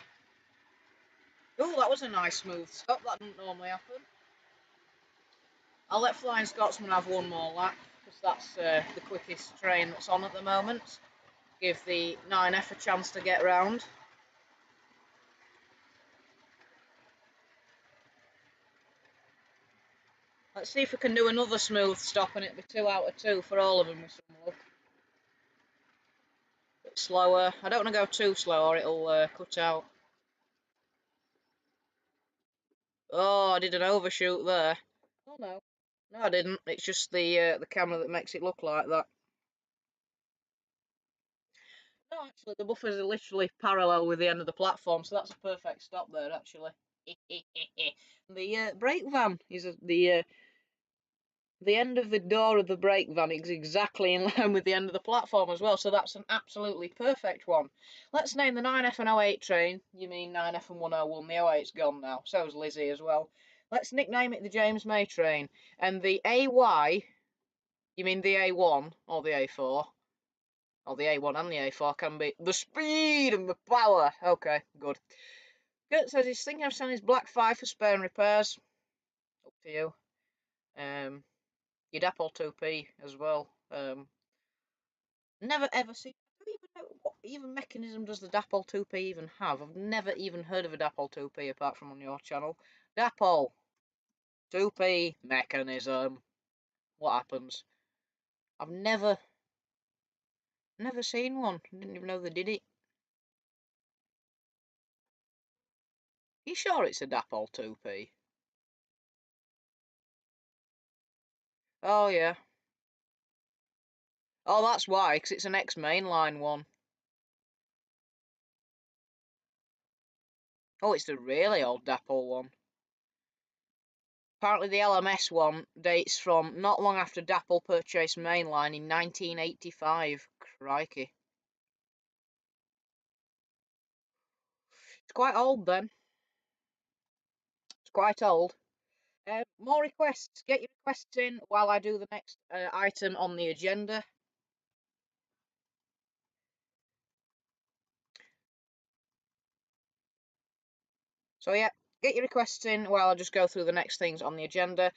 S1: Oh, that was a nice smooth stop. That doesn't normally happen. I'll let Flying Scotsman have one more lap because that's the quickest train that's on at the moment. Give the 9F a chance to get round. Let's see if we can do another smooth stop and it'll be 2 out of 2 for all of them with some luck. A bit slower. I don't want to go too slow or it'll cut out. Oh, I did an overshoot there. Oh no. No, I didn't. It's just the camera that makes it look like that. No, actually, the buffers are literally parallel with the end of the platform, so that's a perfect stop there, actually. The brake van is the end of the door of the brake van is exactly in line with the end of the platform as well, so that's an absolutely perfect one. Let's name the 9F and 08 train. You mean 9F and 101. The 08's gone now. So's Lizzie as well. Let's nickname it the James May train. And the AY, you mean the A1 or the A4? Or the A1 and the A4 can be the speed and the power. Okay, good. Kurt says he's thinking of selling his Black 5 for spare and repairs. Up to you. Your Apple 2P as well. Never ever seen. I don't even know what even mechanism does the DAPL 2P even have. I've never even heard of a DAPL 2P apart from on your channel. DAPL 2P mechanism. What happens? I've never seen one. Didn't even know they did it. You sure it's a DAPL 2P? Oh yeah. Oh, that's why, because it's an ex-mainline one. Oh, it's the really old DAPL one. Apparently the LMS one dates from not long after DAPL purchased mainline in 1985. Crikey. It's quite old then. It's quite old. More requests. Get your requests in while I do the next item on the agenda. So yeah, get your requests in while I just go through the next things on the agenda.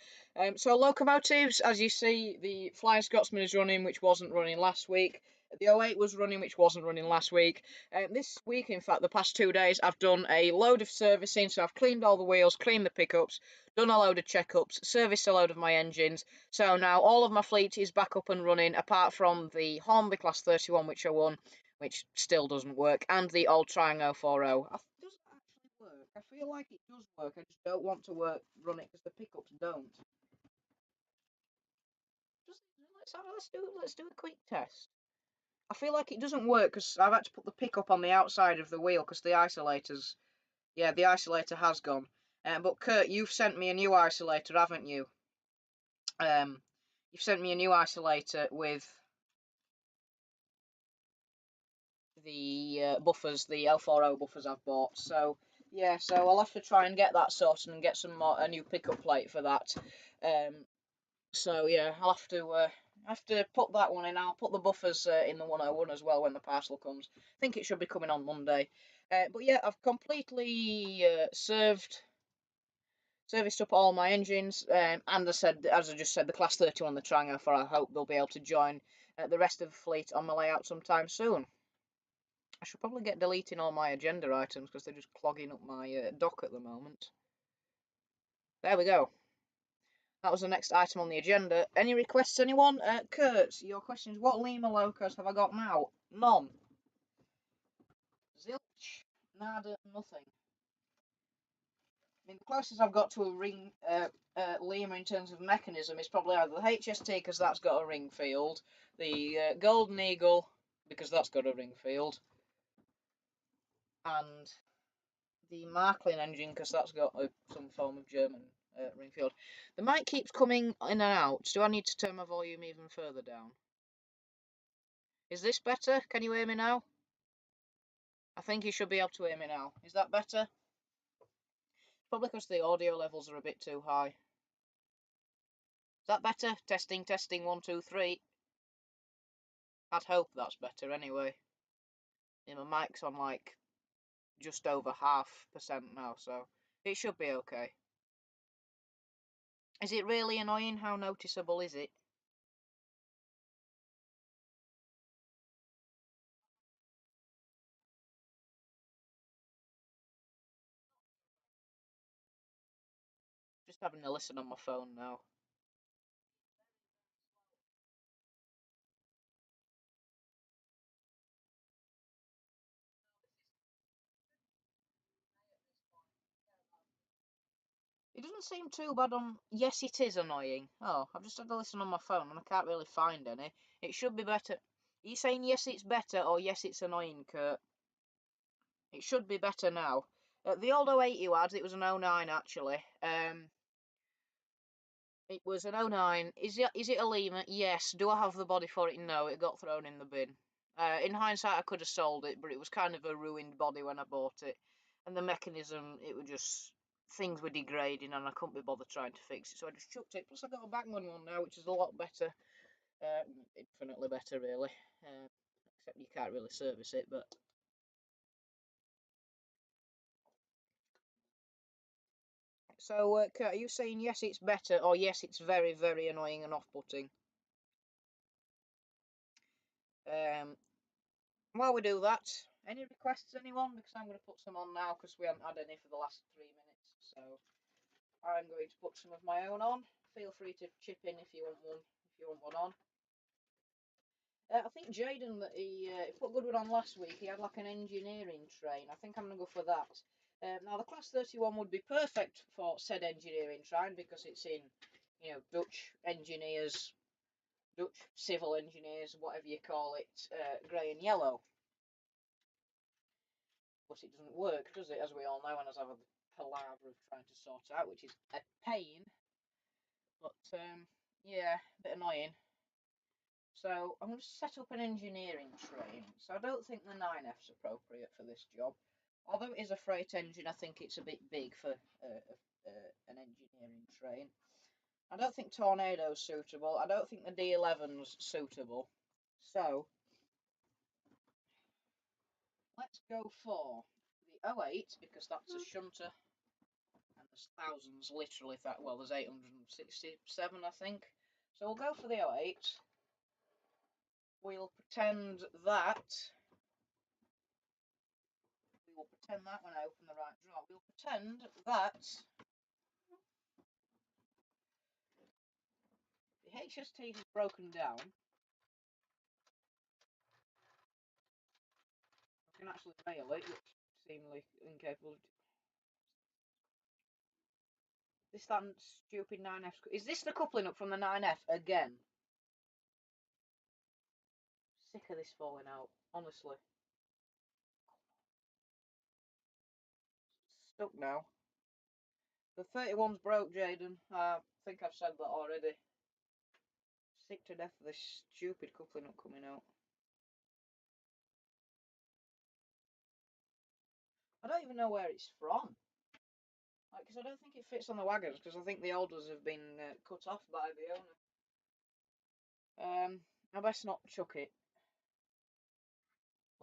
S1: So locomotives, as you see, the Flying Scotsman is running, which wasn't running last week. The 08 was running, which wasn't running last week. This week, in fact, the past 2 days, I've done a load of servicing. So I've cleaned all the wheels, cleaned the pickups, done a load of checkups, serviced a load of my engines. So now all of my fleet is back up and running, apart from the Hornby Class 31, which I won, which still doesn't work, and the old Triangle 40. Does it actually work? I feel like it does work. I just don't want to run it because the pickups don't. Let's do a quick test. I feel like it doesn't work because I've had to put the pickup on the outside of the wheel because the isolators. Yeah, the isolator has gone. But Kurt, you've sent me a new isolator, haven't you? You've sent me a new isolator with the buffers, the L40 buffers I've bought. So yeah, so I'll have to try and get that sorted and get a new pickup plate for that. So yeah, I'll I have to put that one in. I'll put the buffers in the 101 as well when the parcel comes. I think it should be coming on Monday. But yeah, I've completely serviced up all my engines, and as I just said, the Class 31 on the Trango, for I hope they'll be able to join the rest of the fleet on my layout sometime soon. I should probably get deleting all my agenda items because they're just clogging up my dock at the moment. There we go. That was the next item on the agenda. Any requests, anyone? Kurt, your question is, what Lima locos have I got now? None. Zilch. Nada. Nothing. I mean, the closest I've got to a ring Lima in terms of mechanism is probably either the HST, because that's got a ring field, the Golden Eagle, because that's got a ring field, and the Marklin engine, because that's got some form of German ring field. The mic keeps coming in and out. Do I need to turn my volume even further down? Is this better? Can you hear me now? I think you should be able to hear me now. Is that better? Probably because the audio levels are a bit too high. Is that better? Testing, testing, 1, 2, 3. I'd hope that's better anyway. Yeah, my mic's on like just over 0.5% now, so it should be okay. Is it really annoying? How noticeable is it? Just having a listen on my phone now. It doesn't seem too bad on... Yes, it is annoying. Oh, I've just had a listen on my phone and I can't really find any. It should be better. Are you saying yes, it's better, or yes, it's annoying, Kurt? It should be better now. The old 08 you had, it was an 09 actually. It was an 09. Is it a Lima? Yes. Do I have the body for it? No, it got thrown in the bin. In hindsight, I could have sold it, but it was kind of a ruined body when I bought it. And the mechanism, it was just... Things were degrading and I couldn't be bothered trying to fix it, so I just chucked it. Plus I got a Bachmann one now, which is a lot better. Infinitely better, really. Except you can't really service it, but... So, Kurt, are you saying yes, it's better, or yes, it's very, very annoying and off-putting? While we do that, any requests, anyone? Because I'm going to put some on now, because we haven't had any for the last 3 minutes. So I'm going to put some of my own on. Feel free to chip in if you want one on. I think Jaden, that he put a good one on last week. He had like an engineering train. I think I'm going to go for that. Now the Class 31 would be perfect for said engineering train, because it's in, Dutch engineers, Dutch civil engineers, whatever you call it, grey and yellow. But it doesn't work, does it? As we all know, and as I've had a palaver of trying to sort out, which is a pain. But yeah, a bit annoying. So I'm going to set up an engineering train. So I don't think the 9F's appropriate for this job. Although it is a freight engine, I think it's a bit big for an engineering train. I don't think Tornado's suitable. I don't think the D11's suitable. So let's go for the 08, because that's a shunter. And there's thousands, literally, well, there's 867, I think. So we'll go for the 08. We'll pretend that... when I open the right drawer, we'll pretend that the HST is broken down. I can actually mail it, which seemingly incapable of... that stupid 9F... Is this the coupling up from the 9F again? Sick of this falling out, honestly. Stuck now. The 31's broke, Jaden. I think I've said that already. Sick to death of this stupid coupling up coming out. I don't even know where it's from. Because I don't think it fits on the wagons, because I think the olders have been cut off by the owner. I best not chuck it.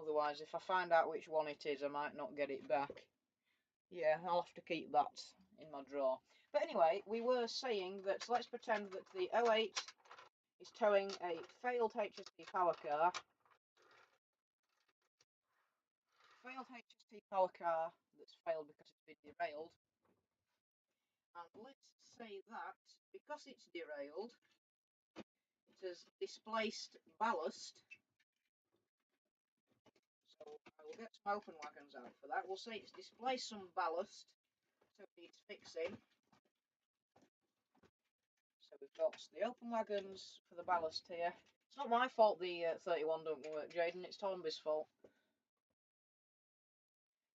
S1: Otherwise, if I find out which one it is, I might not get it back. Yeah, I'll have to keep that in my drawer. But anyway, we were saying that let's pretend that the 08 is towing a failed HST power car. Failed HST power car that's failed because it's been derailed. And let's say that because it's derailed, it has displaced ballast. So I will get some open wagons out for that. We'll say it's displaced some ballast, so it needs fixing. So we've got the open wagons for the ballast here. It's not my fault the 31 don't work, Jaden. It's Tomby's fault.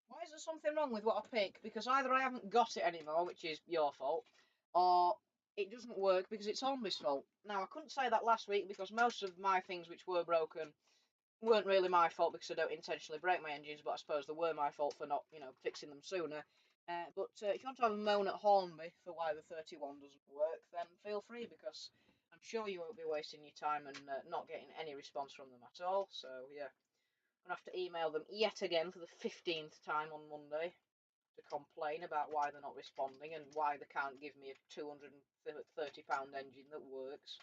S1: Why is there something wrong with what I pick? Because either I haven't got it anymore, which is your fault, or it doesn't work because it's Tomby's fault. Now, I couldn't say that last week because most of my things which were broken weren't really my fault because I don't intentionally break my engines, but I suppose they were my fault for not, fixing them sooner. But if you want to have a moan at Hornby for why the 31 doesn't work, then feel free because I'm sure you won't be wasting your time and not getting any response from them at all. So, yeah. I'm going to have to email them yet again for the 15th time on Monday to complain about why they're not responding and why they can't give me a £230 engine that works.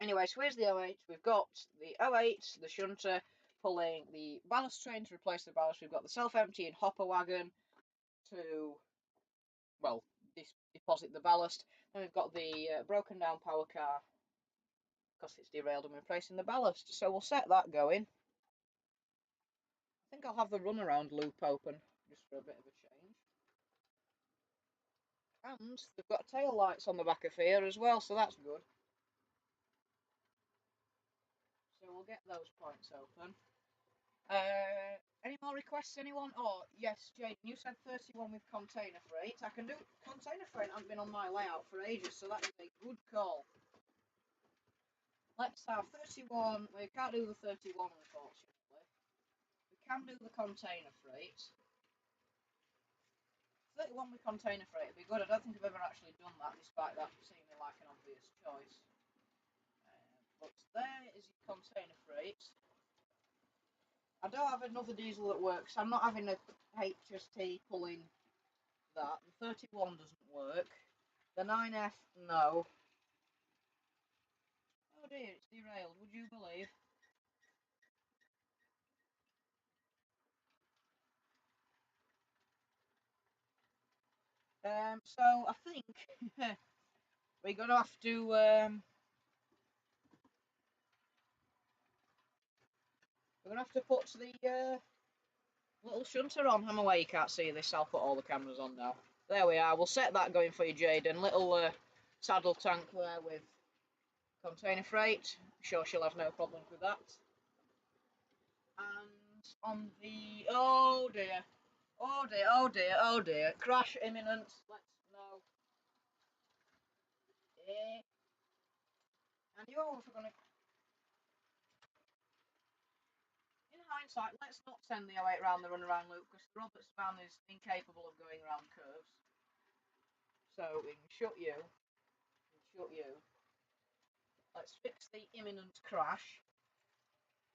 S1: Anyway, so here's the 08. We've got the 08, the shunter, pulling the ballast train to replace the ballast. We've got the self-emptying hopper wagon to, well, deposit the ballast. Then we've got the broken down power car because it's derailed and we're replacing the ballast. So we'll set that going. I think I'll have the runaround loop open just for a bit of a change. And they've got tail lights on the back of here as well, so that's good. So we'll get those points open. Any more requests, anyone? Oh, yes, Jade, you said 31 with container freight. I can do container freight. Hasn't been on my layout for ages, so that is a good call. Let's have 31. We can't do the 31, unfortunately. We can do the container freight. 31 with container freight would be good. I don't think I've ever actually done that, despite that seeming like an obvious choice. But there is your container freight. I don't have another diesel that works. I'm not having a HST pulling that. The 31 doesn't work. The 9F, no. Oh dear, it's derailed. Would you believe? So I think we're gonna have to put the little shunter on. I'm away, you can't see this. I'll put all the cameras on now. There we are. We'll set that going for you, Jaden. Little saddle tank there with container freight. I'm sure she'll have no problems with that. And on the oh dear, oh dear, oh dear, oh dear, crash imminent. Let's know. Yeah. And you're also gonna. In hindsight, let's not send the 08 round the runaround loop because the Roberts van is incapable of going around curves. So we can shut you. Shut you. Let's fix the imminent crash.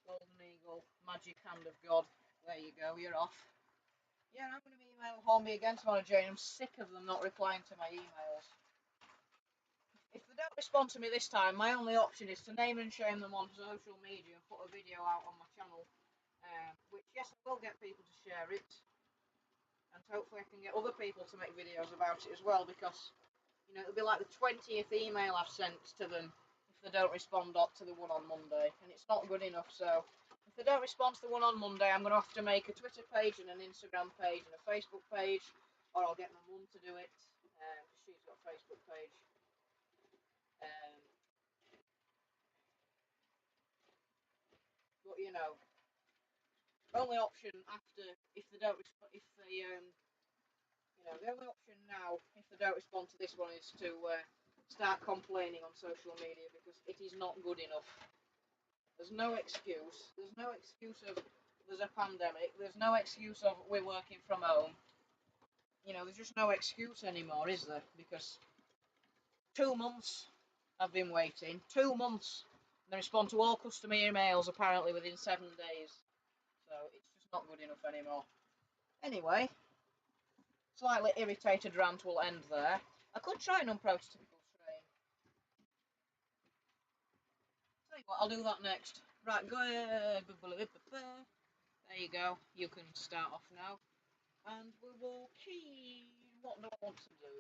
S1: Golden Eagle, magic hand of God. There you go, you're off. Yeah, and I'm going to be emailing Hornby again tomorrow, Jane. I'm sick of them not replying to my emails. If they don't respond to me this time, my only option is to name and shame them on social media and put a video out on my channel. Which, yes, I will get people to share it. And hopefully I can get other people to make videos about it as well, because it'll be like the 20th email I've sent to them if they don't respond to the one on Monday, and it's not good enough. So if they don't respond to the one on Monday, I'm going to have to make a Twitter page and an Instagram page and a Facebook page, or I'll get my mum to do it, because she's got a Facebook page. But only option after, if they don't if they the only option now, if they don't respond to this one, is to start complaining on social media, because it is not good enough. There's no excuse. There's no excuse of there's a pandemic. There's no excuse of we're working from home. There's just no excuse anymore, is there? Because 2 months I've been waiting 2 months. They respond to all customer emails apparently within 7 days. So it's just not good enough anymore. Anyway, slightly irritated rant will end there. I could try an unprototypical train. Tell you what, I'll do that next. Right, go ahead. There you go. You can start off now. And we will key. What do I want to do?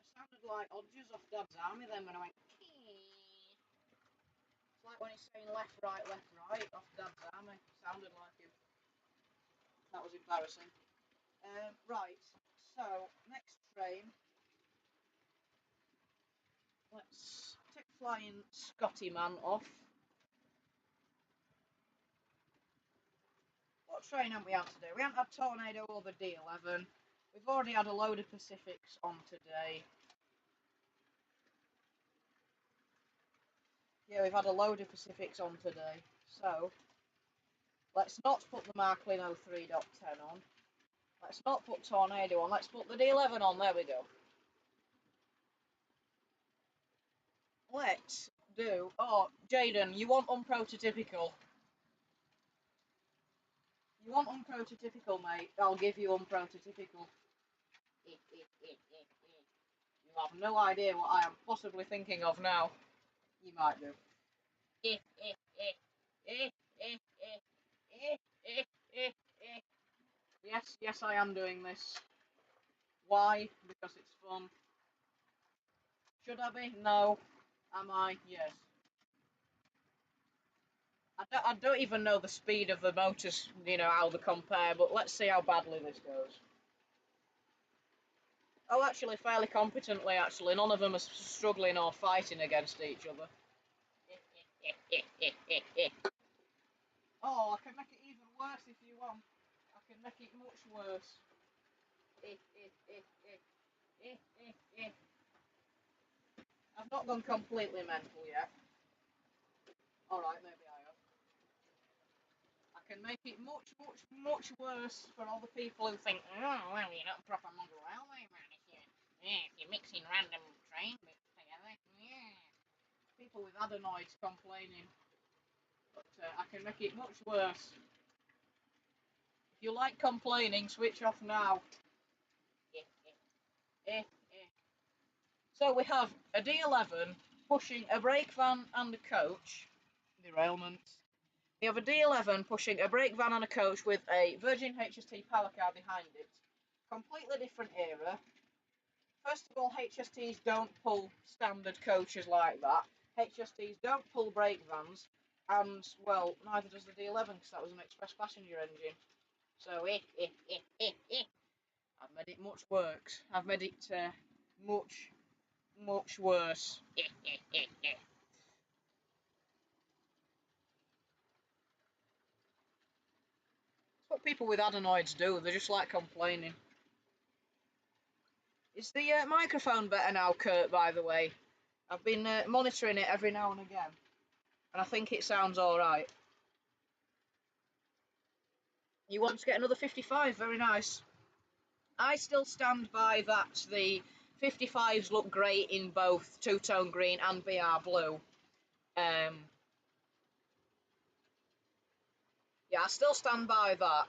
S1: It sounded like Odgers off Dad's Army then when I went key. It's like when he's saying left, right off Dad's Army. It sounded like him. That was embarrassing. Right, so next train. Let's take Flying Scotty Man off. What train haven't we had today? We haven't had Tornado or the D11. We've already had a load of Pacifics on today. Yeah, we've had a load of Pacifics on today. So, let's not put the Marklin 03.10 on. Let's not put Tornado on. Let's put the D11 on. There we go. Let's do... Oh, Jaden, you want unprototypical? You want unprototypical, mate? I'll give you unprototypical. You have no idea what I am possibly thinking of now. You might do. Yes, I am doing this. Why? Because it's fun. Should I be? No. Am I? Yes. I don't even know the speed of the motors, how they compare, but let's see how badly this goes. Oh, actually, fairly competently, actually. None of them are struggling or fighting against each other. Oh, I can make it even worse if you want. I can make it much worse. I've not gone completely mental yet. Alright, maybe I have. I can make it much worse for all the people who think, oh, well, you're not a proper model railway man, if you're mixing random train bits together. Yeah. People with adenoids complaining. But I can make it much worse. If you like complaining, switch off now. So we have a D11 pushing a brake van and a coach. Derailment. We have a D11 pushing a brake van and a coach with a Virgin HST power car behind it. Completely different era. First of all, HSTs don't pull standard coaches like that. HSTs don't pull brake vans. And, well, neither does the D11 because that was an express passenger engine. So, I've made it much worse. I've made it much worse. It's what people with adenoids do. They just like complaining. Is the microphone better now, Kurt, by the way? I've been monitoring it every now and again. And I think it sounds alright. You want to get another 55? Very nice. I still stand by that the 55s look great in both two-tone green and BR blue. Yeah, I still stand by that.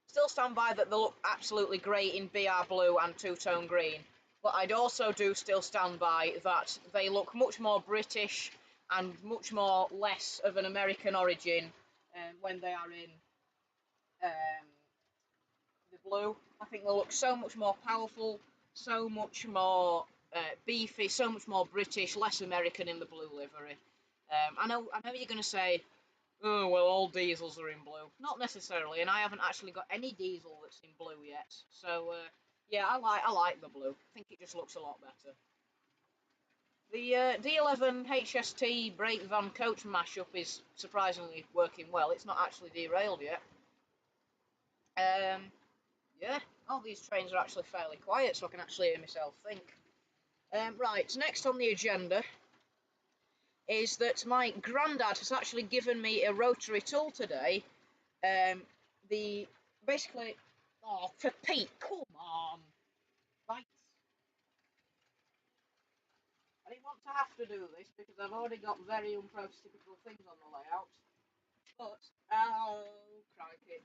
S1: Still stand by that they look absolutely great in BR blue and two-tone green. But I'd also do still stand by that they look much more British and much more less of an American origin when they are in the blue. I think they look so much more powerful, so much more beefy, so much more British, less American in the blue livery. I know you're going to say, oh, well, all diesels are in blue. Not necessarily, and I haven't actually got any diesel that's in blue yet. So, yeah, I like the blue. I think it just looks a lot better. The D11 HST brake van coach mashup is surprisingly working well. It's not actually derailed yet. Yeah, all these trains are actually fairly quiet, so I can actually hear myself think. Right, next on the agenda is that my granddad has actually given me a rotary tool today. Basically, oh, for Pete, come on. Right. I didn't want to have to do this because I've already got very unprototypical things on the layout. But, oh, crikey.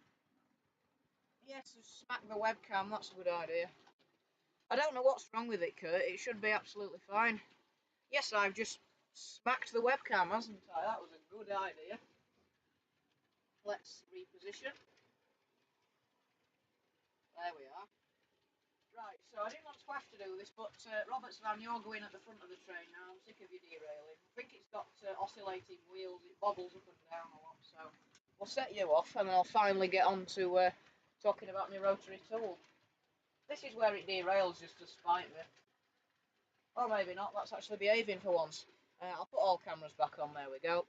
S1: Yes, just smack the webcam, that's a good idea. I don't know what's wrong with it, Kurt. It should be absolutely fine. Yes, I've just smacked the webcam, hasn't I? That was a good idea. Let's reposition. There we are. Right, so I didn't want to have to do this, but Robert's van, you're going at the front of the train now. I'm sick of you derailing. I think it's got oscillating wheels. It bobbles up and down a lot, so we'll set you off, and then I'll finally get on to talking about my rotary tool. This is where it derails just to spite me. Or maybe not, that's actually behaving for once. I'll put all cameras back on, there we go.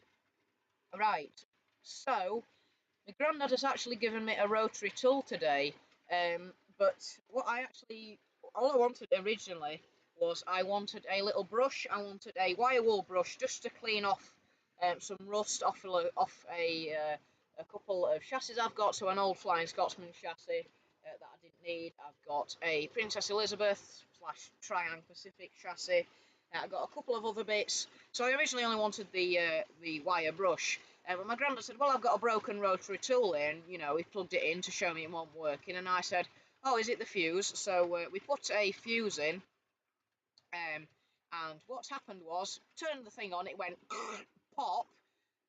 S1: Right, so my granddad has actually given me a rotary tool today, but all I wanted originally was I wanted a little brush. I wanted a wire wool brush just to clean off some rust off a couple of chassis I've got. So an old Flying Scotsman chassis that I didn't need. I've got a Princess Elizabeth / Triangle Pacific chassis. I've got a couple of other bits. So I originally only wanted the wire brush. But my granddad said, well, I've got a broken rotary tool here, and, you know, he plugged it in to show me it wasn't working, and I said, oh, is it the fuse? So we put a fuse in, and what's happened was, turned the thing on, it went pop.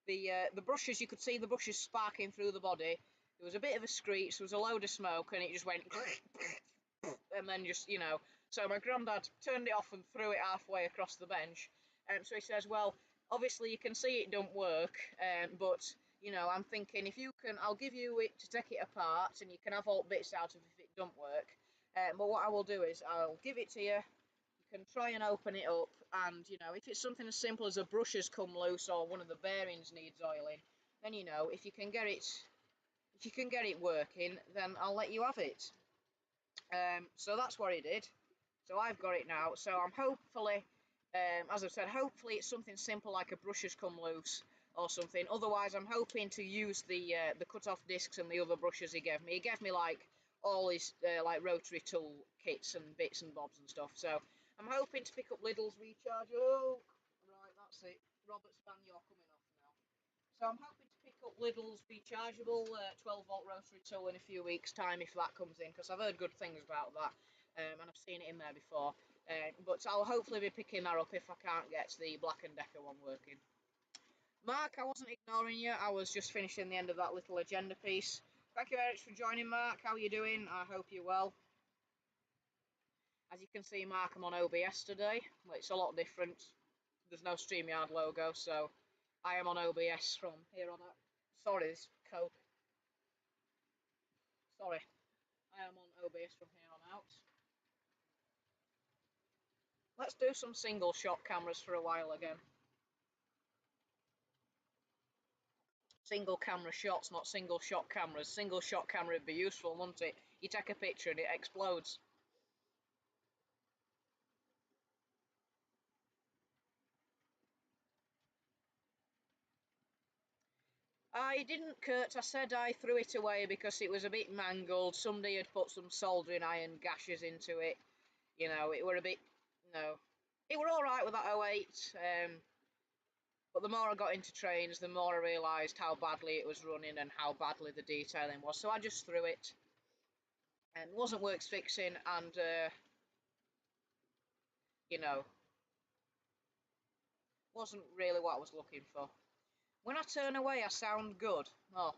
S1: The brushes, you could see the brushes sparking through the body. There was a bit of a screech, there was a load of smoke, and it just went and then just, you know. So my granddad turned it off and threw it halfway across the bench. So he says, well, obviously you can see it don't work, but, you know, I'm thinking if you can, I'll give you it to take it apart, and you can have all bits out of it if it don't work. But what I will do is I'll give it to you. You can try and open it up, and, you know, if it's something as simple as a brush has come loose or one of the bearings needs oiling, then, you know, if you can get it working, then I'll let you have it. So that's what he did. So I've got it now. So I'm hopefully, as I've said, hopefully it's something simple like a brush has come loose or something. Otherwise, I'm hoping to use the cut-off discs and the other brushes he gave me. He gave me like all his like rotary tool kits and bits and bobs and stuff. So I'm hoping to pick up Lidl's recharge. Oh, right, that's it. Robert's van, you're coming off now. So I'm hoping to pick up Lidl's rechargeable 12-volt rotary tool in a few weeks' time if that comes in, because I've heard good things about that, and I've seen it in there before. But I'll hopefully be picking that up if I can't get the Black & Decker one working. Mark, I wasn't ignoring you. I was just finishing the end of that little agenda piece. Thank you very much for joining, Mark. How are you doing? I hope you're well. As you can see, Mark, I'm on OBS today. Well, it's a lot different. There's no StreamYard logo, so I am on OBS from here on out. Sorry, this Coke. Sorry. I am on OBS from here on out. Let's do some single shot cameras for a while again. Single camera shots, not single shot cameras. Single shot camera would be useful, wouldn't it? You take a picture and it explodes. I didn't, Kurt. I said I threw it away because it was a bit mangled. Somebody had put some soldering iron gashes into it. You know, it were a bit, no. It were alright with that 08. But the more I got into trains, the more I realised how badly it was running and how badly the detailing was. So I just threw it. And it wasn't works fixing, and, you know, wasn't really what I was looking for. When I turn away, I sound good. Oh,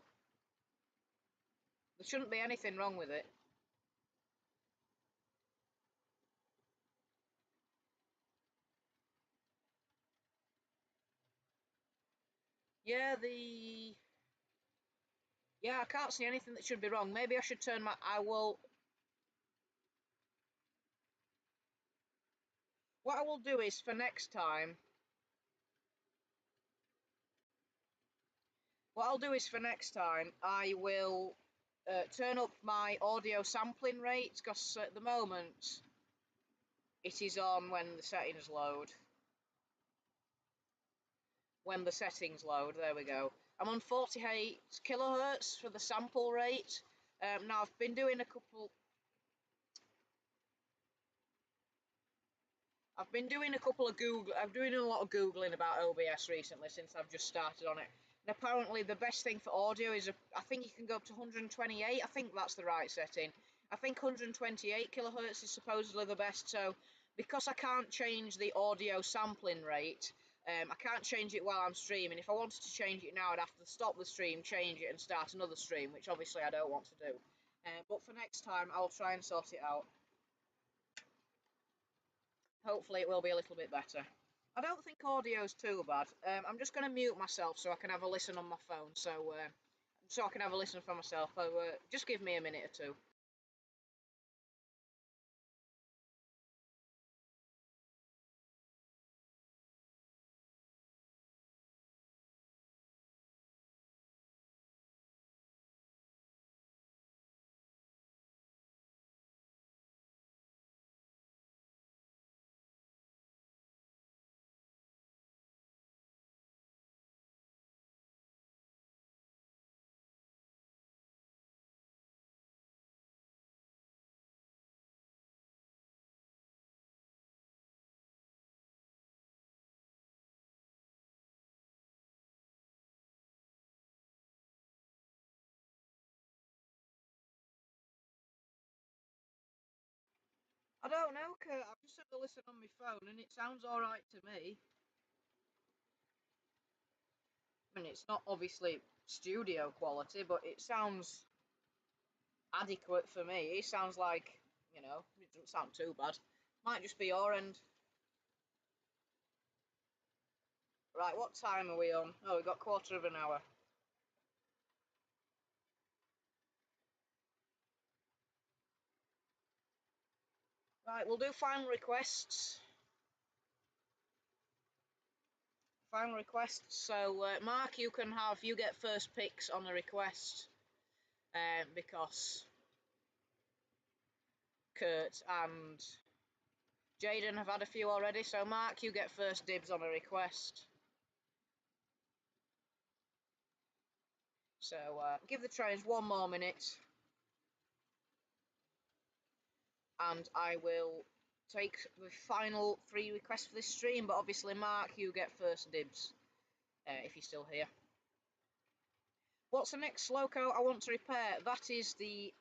S1: there shouldn't be anything wrong with it. Yeah, yeah, I can't see anything that should be wrong. Maybe I should turn my... What I will do is, for next time... What I'll do is, for next time, I will turn up my audio sampling rate, because at the moment, it is on when the settings load. When the settings load, there we go. I'm on 48 kilohertz for the sample rate. Now, I've been doing I've been doing a lot of Googling about OBS recently since I've just started on it. And apparently the best thing for audio is, I think you can go up to 128, I think that's the right setting. I think 128 kilohertz is supposedly the best, so because I can't change the audio sampling rate, I can't change it while I'm streaming. If I wanted to change it now, I'd have to stop the stream, change it, and start another stream, which obviously I don't want to do. But for next time, I'll try and sort it out. Hopefully it will be a little bit better. I don't think audio's too bad. I'm just going to mute myself so I can have a listen on my phone, so I can have a listen for myself. So just give me a minute or two. I don't know, Kurt. I've just had a listen on my phone and it sounds alright to me. I mean, it's not obviously studio quality, but it sounds adequate for me. It sounds like, it doesn't sound too bad. Might just be your end. Right, what time are we on? Oh, we've got quarter of an hour. Right, we'll do final requests. Final requests. So, Mark, you get first picks on the request, because Kurt and Jaden have had a few already. So, Mark, you get first dibs on a request. So, give the trains one more minute, and I will take the final 3 requests for this stream. But obviously, Mark, you get first dibs, if you're still here. What's the next loco I want to repair? That is the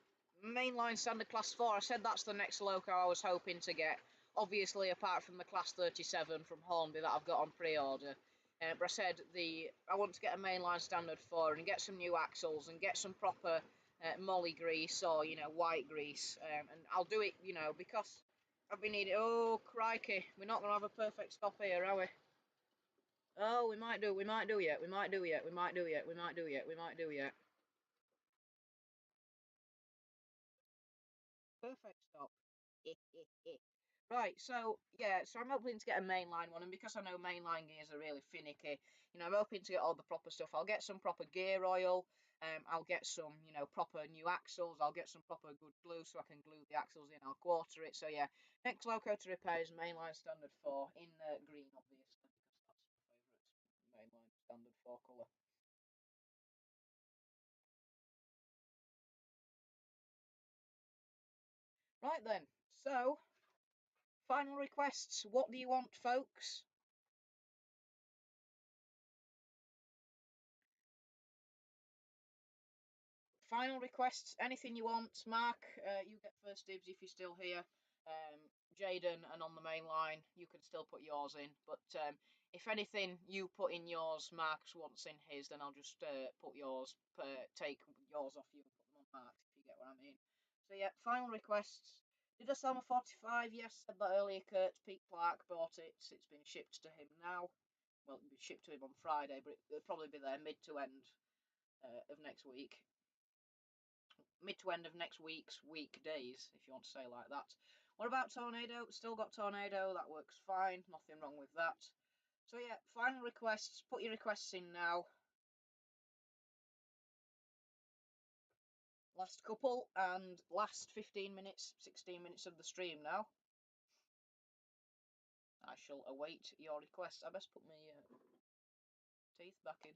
S1: mainline standard class 4. I said that's the next loco I was hoping to get. Obviously, apart from the class 37 from Hornby that I've got on pre-order. But I said I want to get a mainline standard 4 and get some new axles and get some proper molly grease or, white grease. And I'll do it, because I've been needing... Oh, crikey. We're not going to have a perfect stop here, are we? Oh, we might do yet. Perfect stop. Right, so yeah, so I'm hoping to get a mainline one, and because I know mainline gears are really finicky, I'm hoping to get all the proper stuff. I'll get some proper gear oil, I'll get some, proper new axles, I'll get some proper good glue so I can glue the axles in, I'll quarter it. So yeah, next loco to repair is mainline standard 4 in green, obviously, because that's my favourite mainline standard 4 colour. Right then, so final requests. What do you want, folks? Final requests, anything you want. Mark, you get first dibs if you're still here. Jaden, and on the main line, you can still put yours in. But if anything you put in yours, Mark's wants in his, then I'll just put yours, take yours off you and put them on Mark's, if you get what I mean. So yeah, final requests. Did I sell my 45? Yes, said that earlier, Kurt. Pete Clark bought it. It's been shipped to him now. Well, it'll be shipped to him on Friday, but it'll probably be there mid to end of next week. Mid to end of next week's weekdays, if you want to say like that. What about Tornado? Still got Tornado. That works fine. Nothing wrong with that. So yeah, final requests. Put your requests in now. Last couple and last 15 minutes, 16 minutes of the stream now. I shall await your requests. I best put my teeth back in.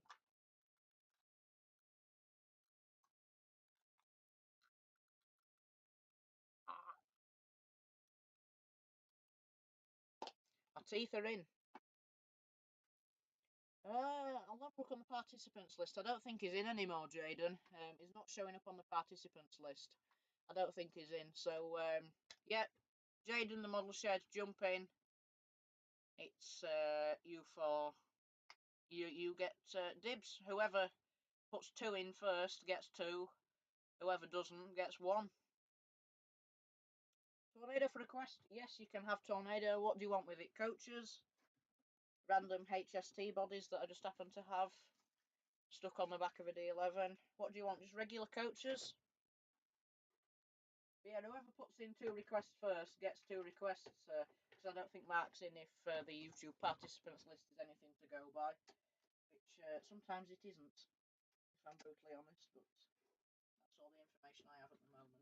S1: teeth are in. I'll have a look on the participants list. I don't think he's in anymore, Jaden. He's not showing up on the participants list. I don't think he's in. So, yeah, Jaden, the model shed, jump in. It's you four. You get dibs. Whoever puts 2 in first gets 2. Whoever doesn't gets 1. Tornado for request. Yes, you can have tornado. What do you want with it? Coaches? Random HST bodies that I just happen to have stuck on the back of a D11. What do you want? Just regular coaches? But yeah, whoever puts in 2 requests first gets 2 requests, because I don't think Mark's in if the YouTube participants list is anything to go by, which sometimes it isn't, if I'm brutally honest, but that's all the information I have at the moment.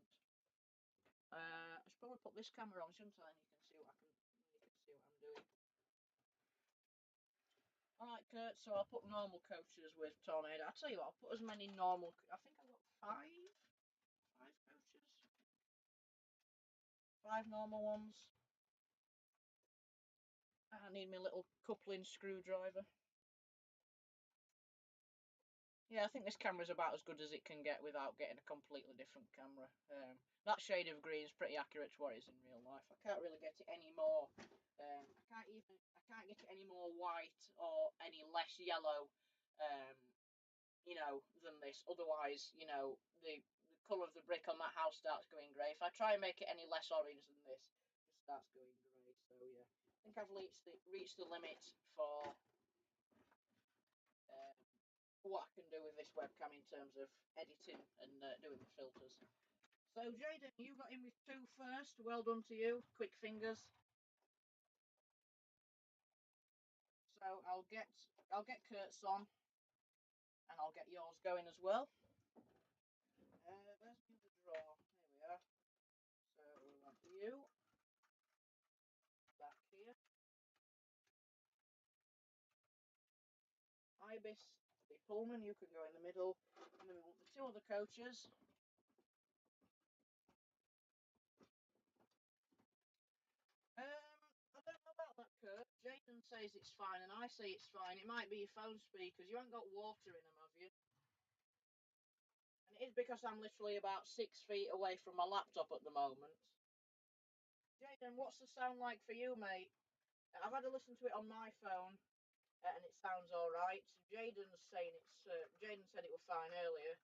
S1: I should probably put this camera on, shouldn't I? And you can see what I'm doing. Alright, Kurt, so I'll put normal coaches with Tornado. I'll tell you what, I'll put as many normal... I think I've got 5 coaches. 5 normal ones. I need my little coupling screwdriver. Yeah, I think this camera's about as good as it can get without getting a completely different camera. That shade of green is pretty accurate to what it is in real life. I can't really get it any more. I can't get it any more white or any less yellow, you know, than this. Otherwise, you know, the colour of the brick on that house starts going grey. If I try and make it any less orange than this, it starts going grey. So yeah, I think I've reached the limit for what I can do with this webcam in terms of editing and doing the filters. So Jaden, you got in with 2 first. Well done to you. Quick fingers. So I'll get Kurt's on, and I'll get yours going as well. Where's the draw? There we are. So we want you back here. Ibis, the Pullman, you can go in the middle, and then we want the 2 other coaches. I don't know about that, Kurt. Jaden says it's fine, and I say it's fine. It might be your phone speakers. You haven't got water in them, have you? And it is because I'm literally about 6 feet away from my laptop at the moment. Jaden, what's the sound like for you, mate? I've had a listen to it on my phone, and it sounds all right. Jaden's saying it's. Jaden said it was fine earlier.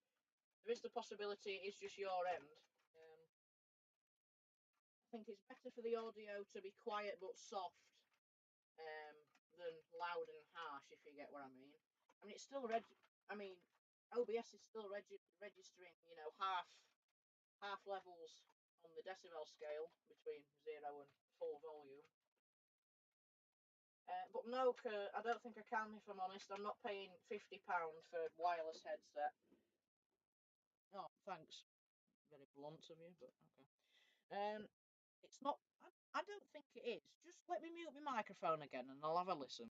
S1: There is the possibility it's just your end. I think it's better for the audio to be quiet but soft than loud and harsh, if you get what I mean. I mean, it's still OBS is still registering, you know, half levels on the decibel scale between 0 and full volume. But no, Kurt, I don't think I can, if I'm honest. I'm not paying £50 for wireless headset. Oh, thanks. Very blunt of you, but okay. It's not. I don't think it is. Just let me mute my microphone again, and I'll have a listen.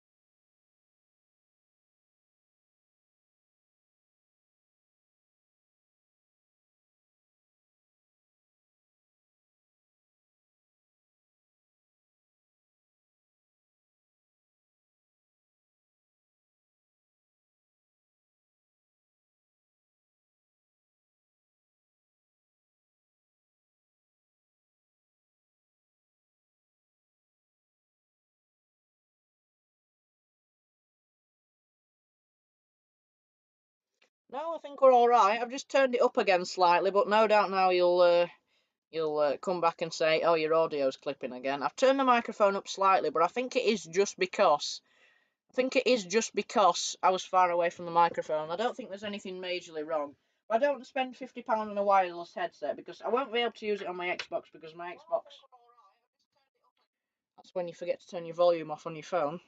S1: No, I think we're all right. I've just turned it up again slightly, but no doubt now you'll come back and say, "Oh, your audio's clipping again." I've turned the microphone up slightly, but I think it is just because I was far away from the microphone. I don't think there's anything majorly wrong. But I don't want to spend £50 on a wireless headset because I won't be able to use it on my Xbox because my Xbox. That's when you forget to turn your volume off on your phone.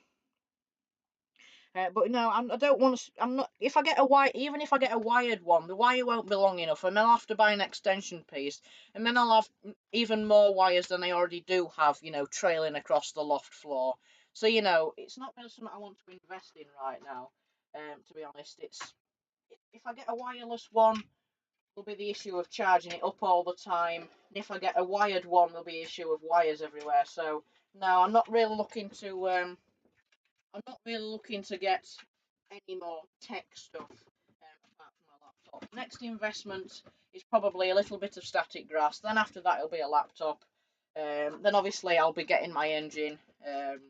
S1: But no, I don't want to. I'm not. If I get even if I get a wired one, the wire won't be long enough, and then I'll have to buy an extension piece, and then I'll have even more wires than I already do have, you know, trailing across the loft floor. So you know, it's not really something I want to invest in right now. To be honest, if I get a wireless one, there'll be the issue of charging it up all the time. And if I get a wired one, there'll be the issue of wires everywhere. So No, I'm not really looking to. I'm not really looking to get any more tech stuff apart from my laptop. Next investment is probably a little bit of static grass. Then after that, it'll be a laptop. Then obviously I'll be getting my engine. Then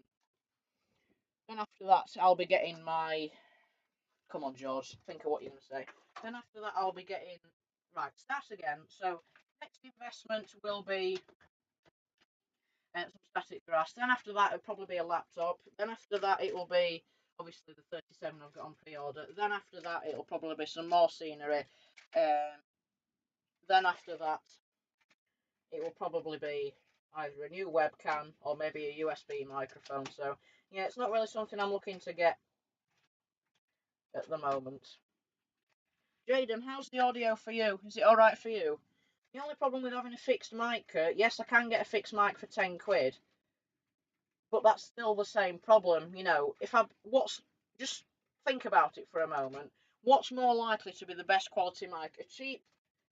S1: after that, I'll be getting my. Come on, George. Think of what you're going to say. Then after that, I'll be getting. Right, start again. So, next investment will be some static grass. Then after that, it'll probably be a laptop. Then after that, it will be obviously the 37 I've got on pre-order. Then after that, it'll probably be some more scenery. Then after that, it will probably be either a new webcam or maybe a USB microphone. So yeah, it's not really something I'm looking to get at the moment. Jaden, how's the audio for you? Is it alright for you? The only problem with having a fixed mic, yes, I can get a fixed mic for 10 quid, but that's still the same problem. You know, just think about it for a moment. What's more likely to be the best quality mic? A cheap,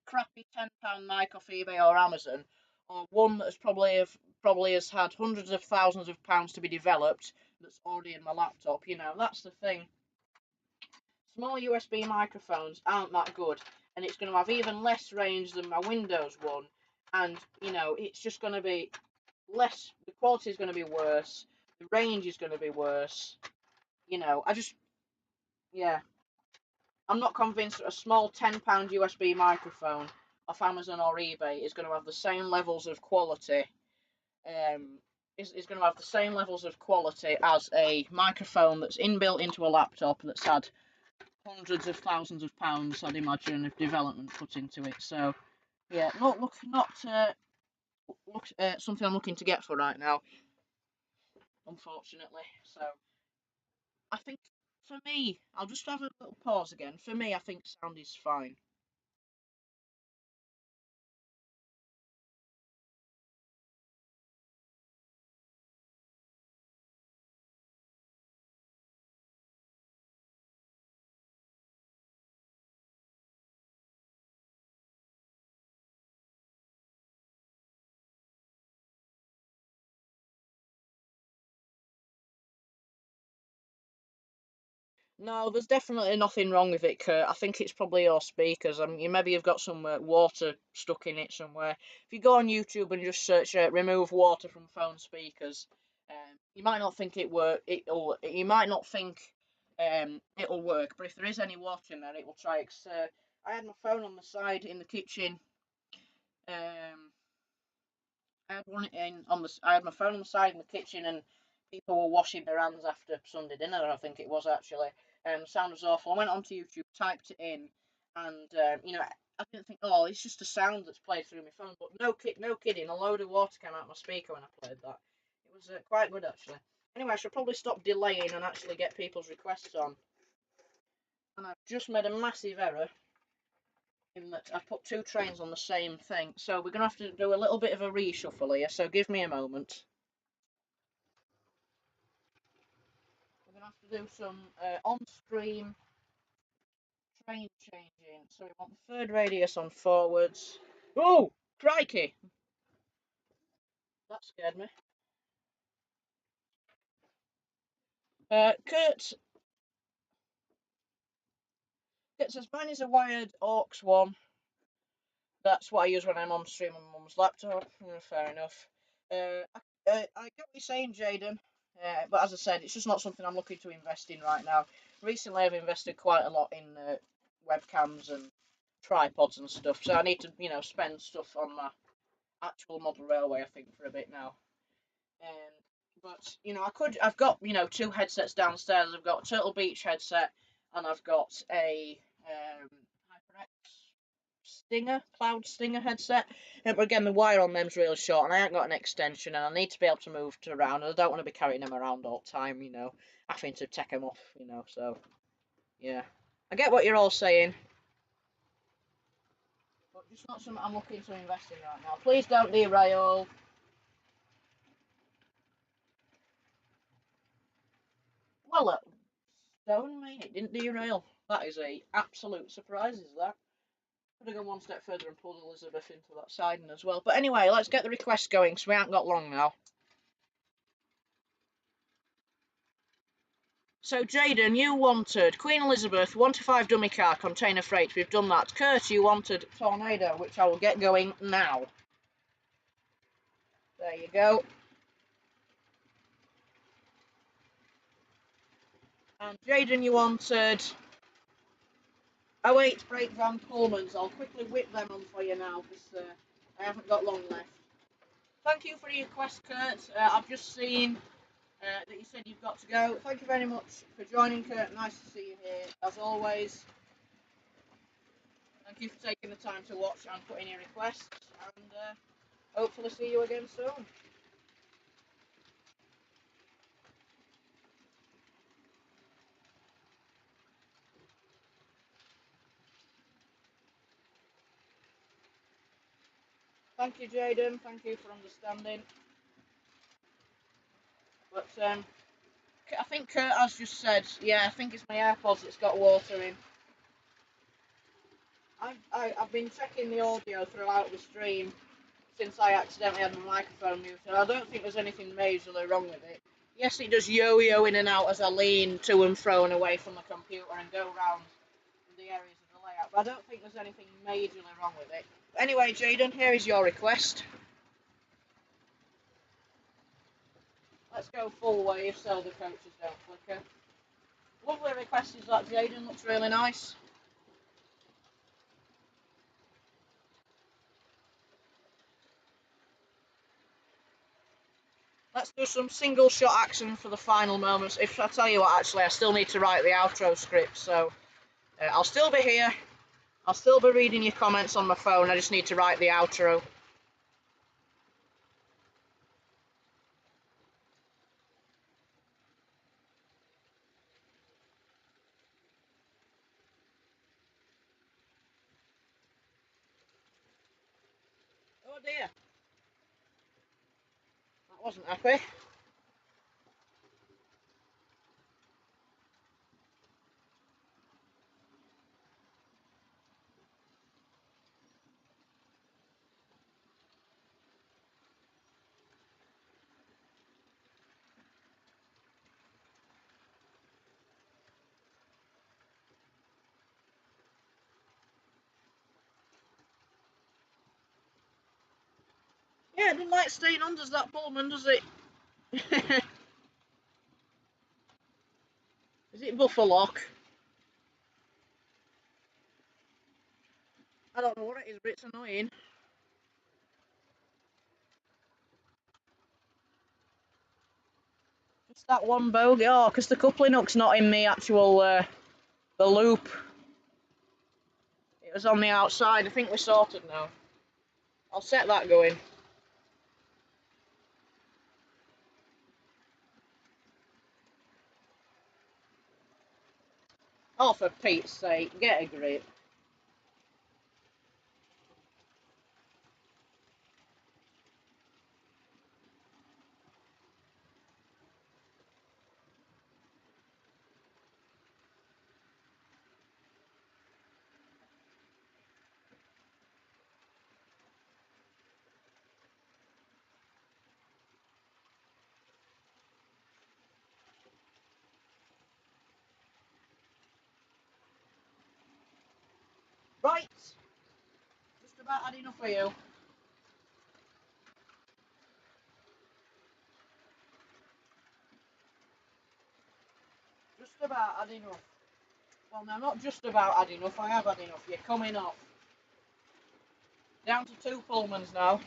S1: crappy £10 mic off eBay or Amazon, or one that's probably has had hundreds of thousands of pounds to be developed that's already in my laptop. You know, that's the thing. Small USB microphones aren't that good, and it's going to have even less range than my Windows one, and you know, it's just going to be less. The quality is going to be worse. The range is going to be worse. You know, yeah, I'm not convinced that a small £10 USB microphone off Amazon or eBay is going to have the same levels of quality. Is going to have the same levels of quality as a microphone that's inbuilt into a laptop that's had hundreds of thousands of pounds, I'd imagine, of development put into it. So, yeah, not something I'm looking to get for right now, unfortunately. So, I think for me, I'll just have a little pause again. For me, I think sound is fine. No, there's definitely nothing wrong with it, Kurt. I think it's probably your speakers. I mean, maybe you've got some water stuck in it somewhere. If you go on YouTube and just search "remove water from phone speakers," you might not think it work. You might not think it'll work, but if there is any water in there, it will try. I had my phone on the side in the kitchen. Um, I had one in on the. I had my phone on the side in the kitchen, and people were washing their hands after Sunday dinner. I think it was actually. The sound was awful. I went onto YouTube, typed it in, and you know, I didn't think, oh, it's just a sound that's played through my phone. But no kidding, a load of water came out my speaker when I played that. It was quite good actually. Anyway, I should probably stop delaying and actually get people's requests on. And I've just made a massive error in that I've put two trains on the same thing. So we're gonna have to do a little bit of a reshuffle here. So give me a moment. We're going to have to do some on-stream train changing. So we want the third radius on forwards. Oh, crikey! That scared me. Kurt says mine is a wired aux one. That's what I use when I'm on stream on mum's laptop. Fair enough. I get what you're saying, Jaden. But as I said, it's just not something I'm looking to invest in right now. Recently, I've invested quite a lot in webcams and tripods and stuff, so I need to, spend stuff on my actual model railway, I think, for a bit now. But I've got two headsets downstairs. I've got a Turtle Beach headset, and I've got a HyperX Cloud Stinger headset. But again, the wire on them's really short, and I ain't got an extension, and I need to be able to move it around. And I don't want to be carrying them around all the time, having to take them off, So yeah, I get what you're all saying, but just not something I'm looking to invest in right now. Please don't derail. Well, stone me, it didn't derail. That is a absolute surprise, is that? Could have gone one step further and pulled Elizabeth into that siding as well. But anyway, let's get the request going, because we haven't got long now. So Jaden, you wanted Queen Elizabeth 1 to 5 dummy car container freight. We've done that. Kurt, you wanted Tornado, which I will get going now. There you go. And Jaden, you wanted 08 brake van Pullmans. I'll quickly whip them on for you now because I haven't got long left. Thank you for your request, Kurt. I've just seen that you said you've got to go. Thank you very much for joining, Kurt. Nice to see you here, as always. Thank you for taking the time to watch and put in your requests, and hopefully see you again soon. Thank you, Jaden. Thank you for understanding. But I think Kurt has just said, yeah, I think it's my AirPods that's got water in. I've been checking the audio throughout the stream since I accidentally had my microphone muted. I don't think there's anything majorly wrong with it. Yes, it does yo-yo in and out as I lean to and fro and away from the computer and go around the areas of the layout, but I don't think there's anything majorly wrong with it. But anyway, Jaden, here is your request. Let's go full wave so the coaches don't flicker. Lovely request is that, Jaden. Looks really nice. Let's do some single shot action for the final moments. If I tell you what, actually, I still need to write the outro script, so I'll still be here. I'll still be reading your comments on my phone. I just need to write the outro. Oh dear. That wasn't happy. Yeah, it doesn't like staying on, does that Pullman, does it? Is it buffer lock? I don't know what it is, but it's annoying. Just that one bogey. Oh, because the coupling hook's not in the actual the loop. It was on the outside. I think we're sorted now. I'll set that going. Oh, for Pete's sake, get a grip. Right. Just about had enough for you. Just about had enough. Well, no, not just about had enough. I have had enough. You're coming off. Down to 2 Pullmans now.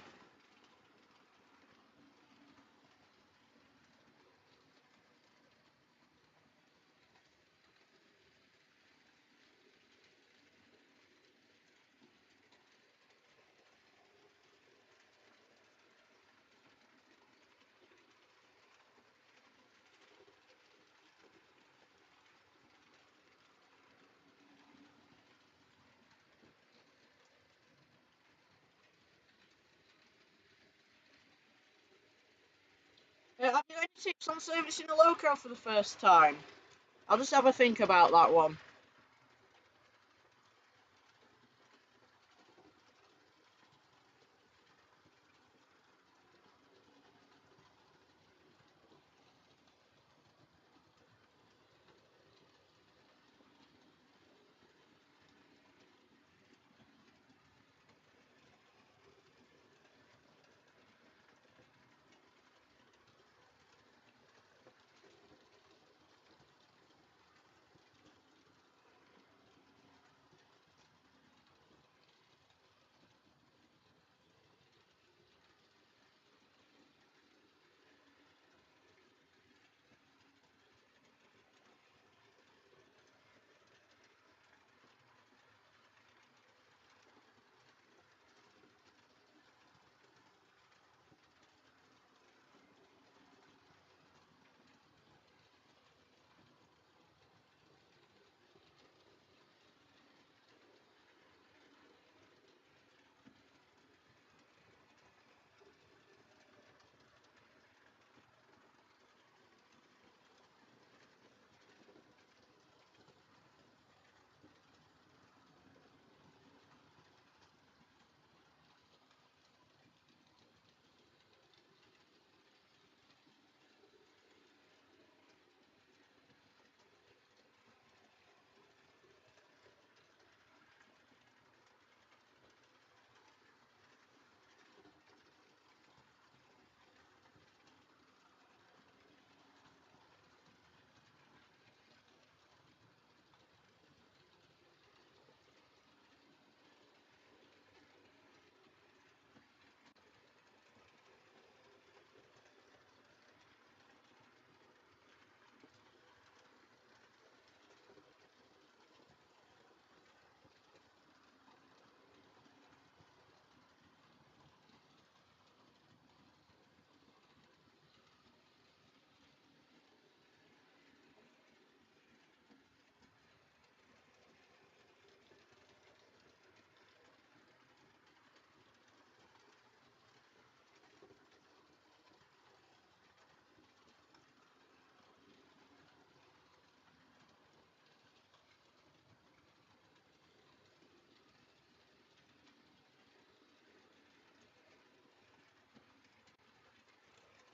S1: Have you any tips on servicing a loco for the first time? I'll just have a think about that one.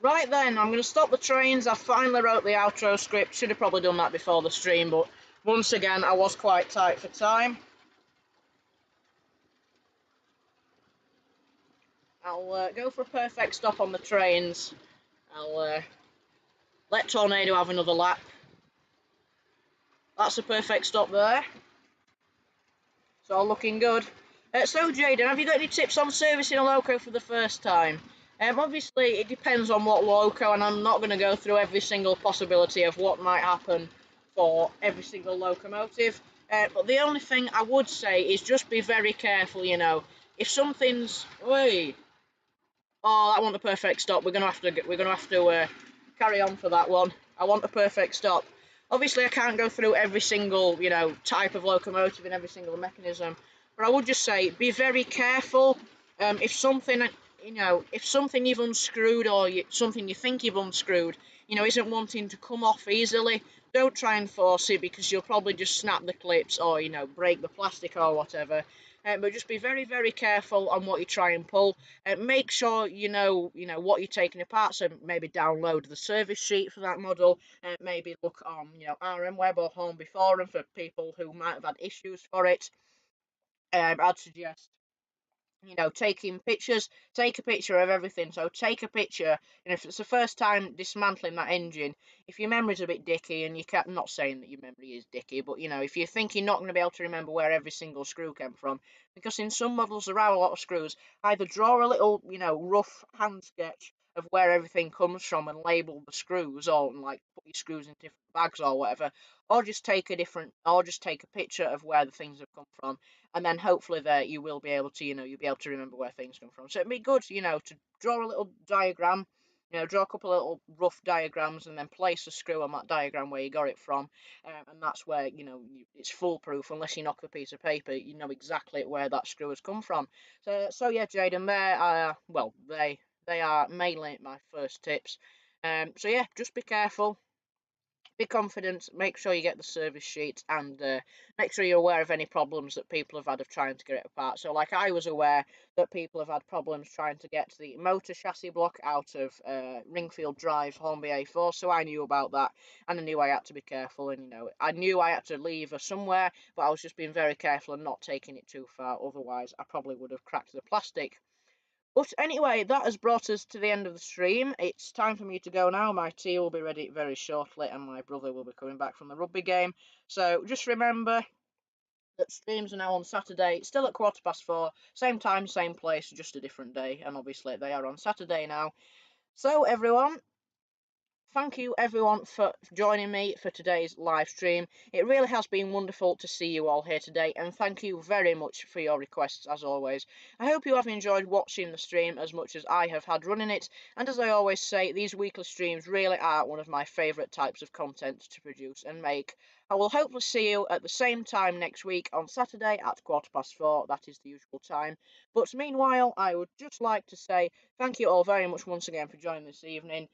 S1: Right then, I'm going to stop the trains. I finally wrote the outro script. Should have probably done that before the stream, but once again, I was quite tight for time. I'll go for a perfect stop on the trains. I'll let Tornado have another lap. That's a perfect stop there. It's all looking good. So, Jaden, have you got any tips on servicing a loco for the first time? Obviously, it depends on what loco, and I'm not going to go through every single possibility of what might happen for every single locomotive. But the only thing I would say is just be very careful, you know. If something's... Wait. Oh, I want a perfect stop. We're gonna have to carry on for that one. I want a perfect stop. Obviously, I can't go through every single, you know, type of locomotive and every single mechanism, but I would just say be very careful. If something, you know, if something you've unscrewed or something you think you've unscrewed, you know, isn't wanting to come off easily, don't try and force it because you'll probably just snap the clips or, you know, break the plastic or whatever. But just be very, very careful on what you try and pull. Make sure you know what you're taking apart. So maybe download the service sheet for that model. Maybe look on RM Web or Home Before for people who might have had issues for it. I'd suggest taking pictures. Take a picture of everything. So take a picture, and if it's the first time dismantling that engine, if your memory's a bit dicky and you can't, I'm not saying that your memory is dicky, but if you think you're not going to be able to remember where every single screw came from, because in some models there are a lot of screws, either draw a little rough hand sketch of where everything comes from and label the screws, or like put your screws in different bags or whatever, or just take a picture of where the things have come from, and then hopefully there you will be able to you'll be able to remember where things come from. So it'd be good to draw a little diagram, draw a couple of little rough diagrams, and then place a screw on that diagram where you got it from, and that's where it's foolproof. Unless you knock a piece of paper, you know exactly where that screw has come from. So yeah, Jaden, they are mainly my first tips. So yeah, just be careful, be confident, make sure you get the service sheet, and make sure you're aware of any problems that people have had of trying to get it apart. So like I was aware that people have had problems trying to get the motor chassis block out of Ringfield Drive Hornby A4, so I knew about that, and I knew I had to be careful, and I knew I had to leave her somewhere, but I was just being very careful and not taking it too far, otherwise I probably would have cracked the plastic. But anyway, that has brought us to the end of the stream. It's time for me to go now. My tea will be ready very shortly, and my brother will be coming back from the rugby game. So just remember that streams are now on Saturday, still at 4:15, same time, same place, just a different day. And obviously they are on Saturday now. So everyone, thank you everyone for joining me for today's live stream. It really has been wonderful to see you all here today, and thank you very much for your requests as always. I hope you have enjoyed watching the stream as much as I have had running it, and as I always say, these weekly streams really are one of my favourite types of content to produce and make. I will hopefully see you at the same time next week on Saturday at 4:15, that is the usual time. But meanwhile, I would just like to say thank you all very much once again for joining this evening.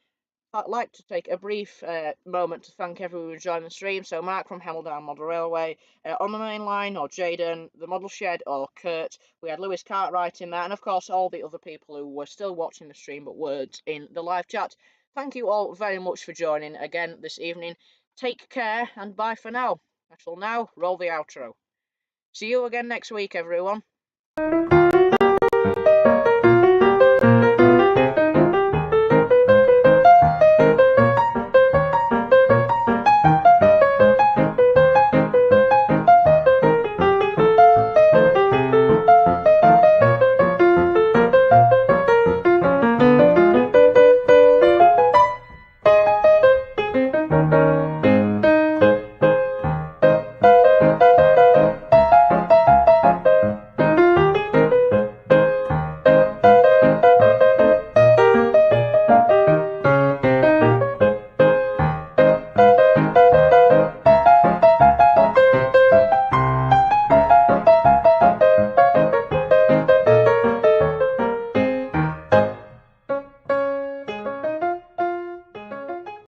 S1: I'd like to take a brief moment to thank everyone who joined the stream. So Mark from Hemel Model Railway, on the main line, or Jaden, the Model Shed, or Kurt. We had Lewis Cartwright in there, and of course all the other people who were still watching the stream but weren't in the live chat. Thank you all very much for joining again this evening. Take care, and bye for now. I shall now roll the outro. See you again next week, everyone.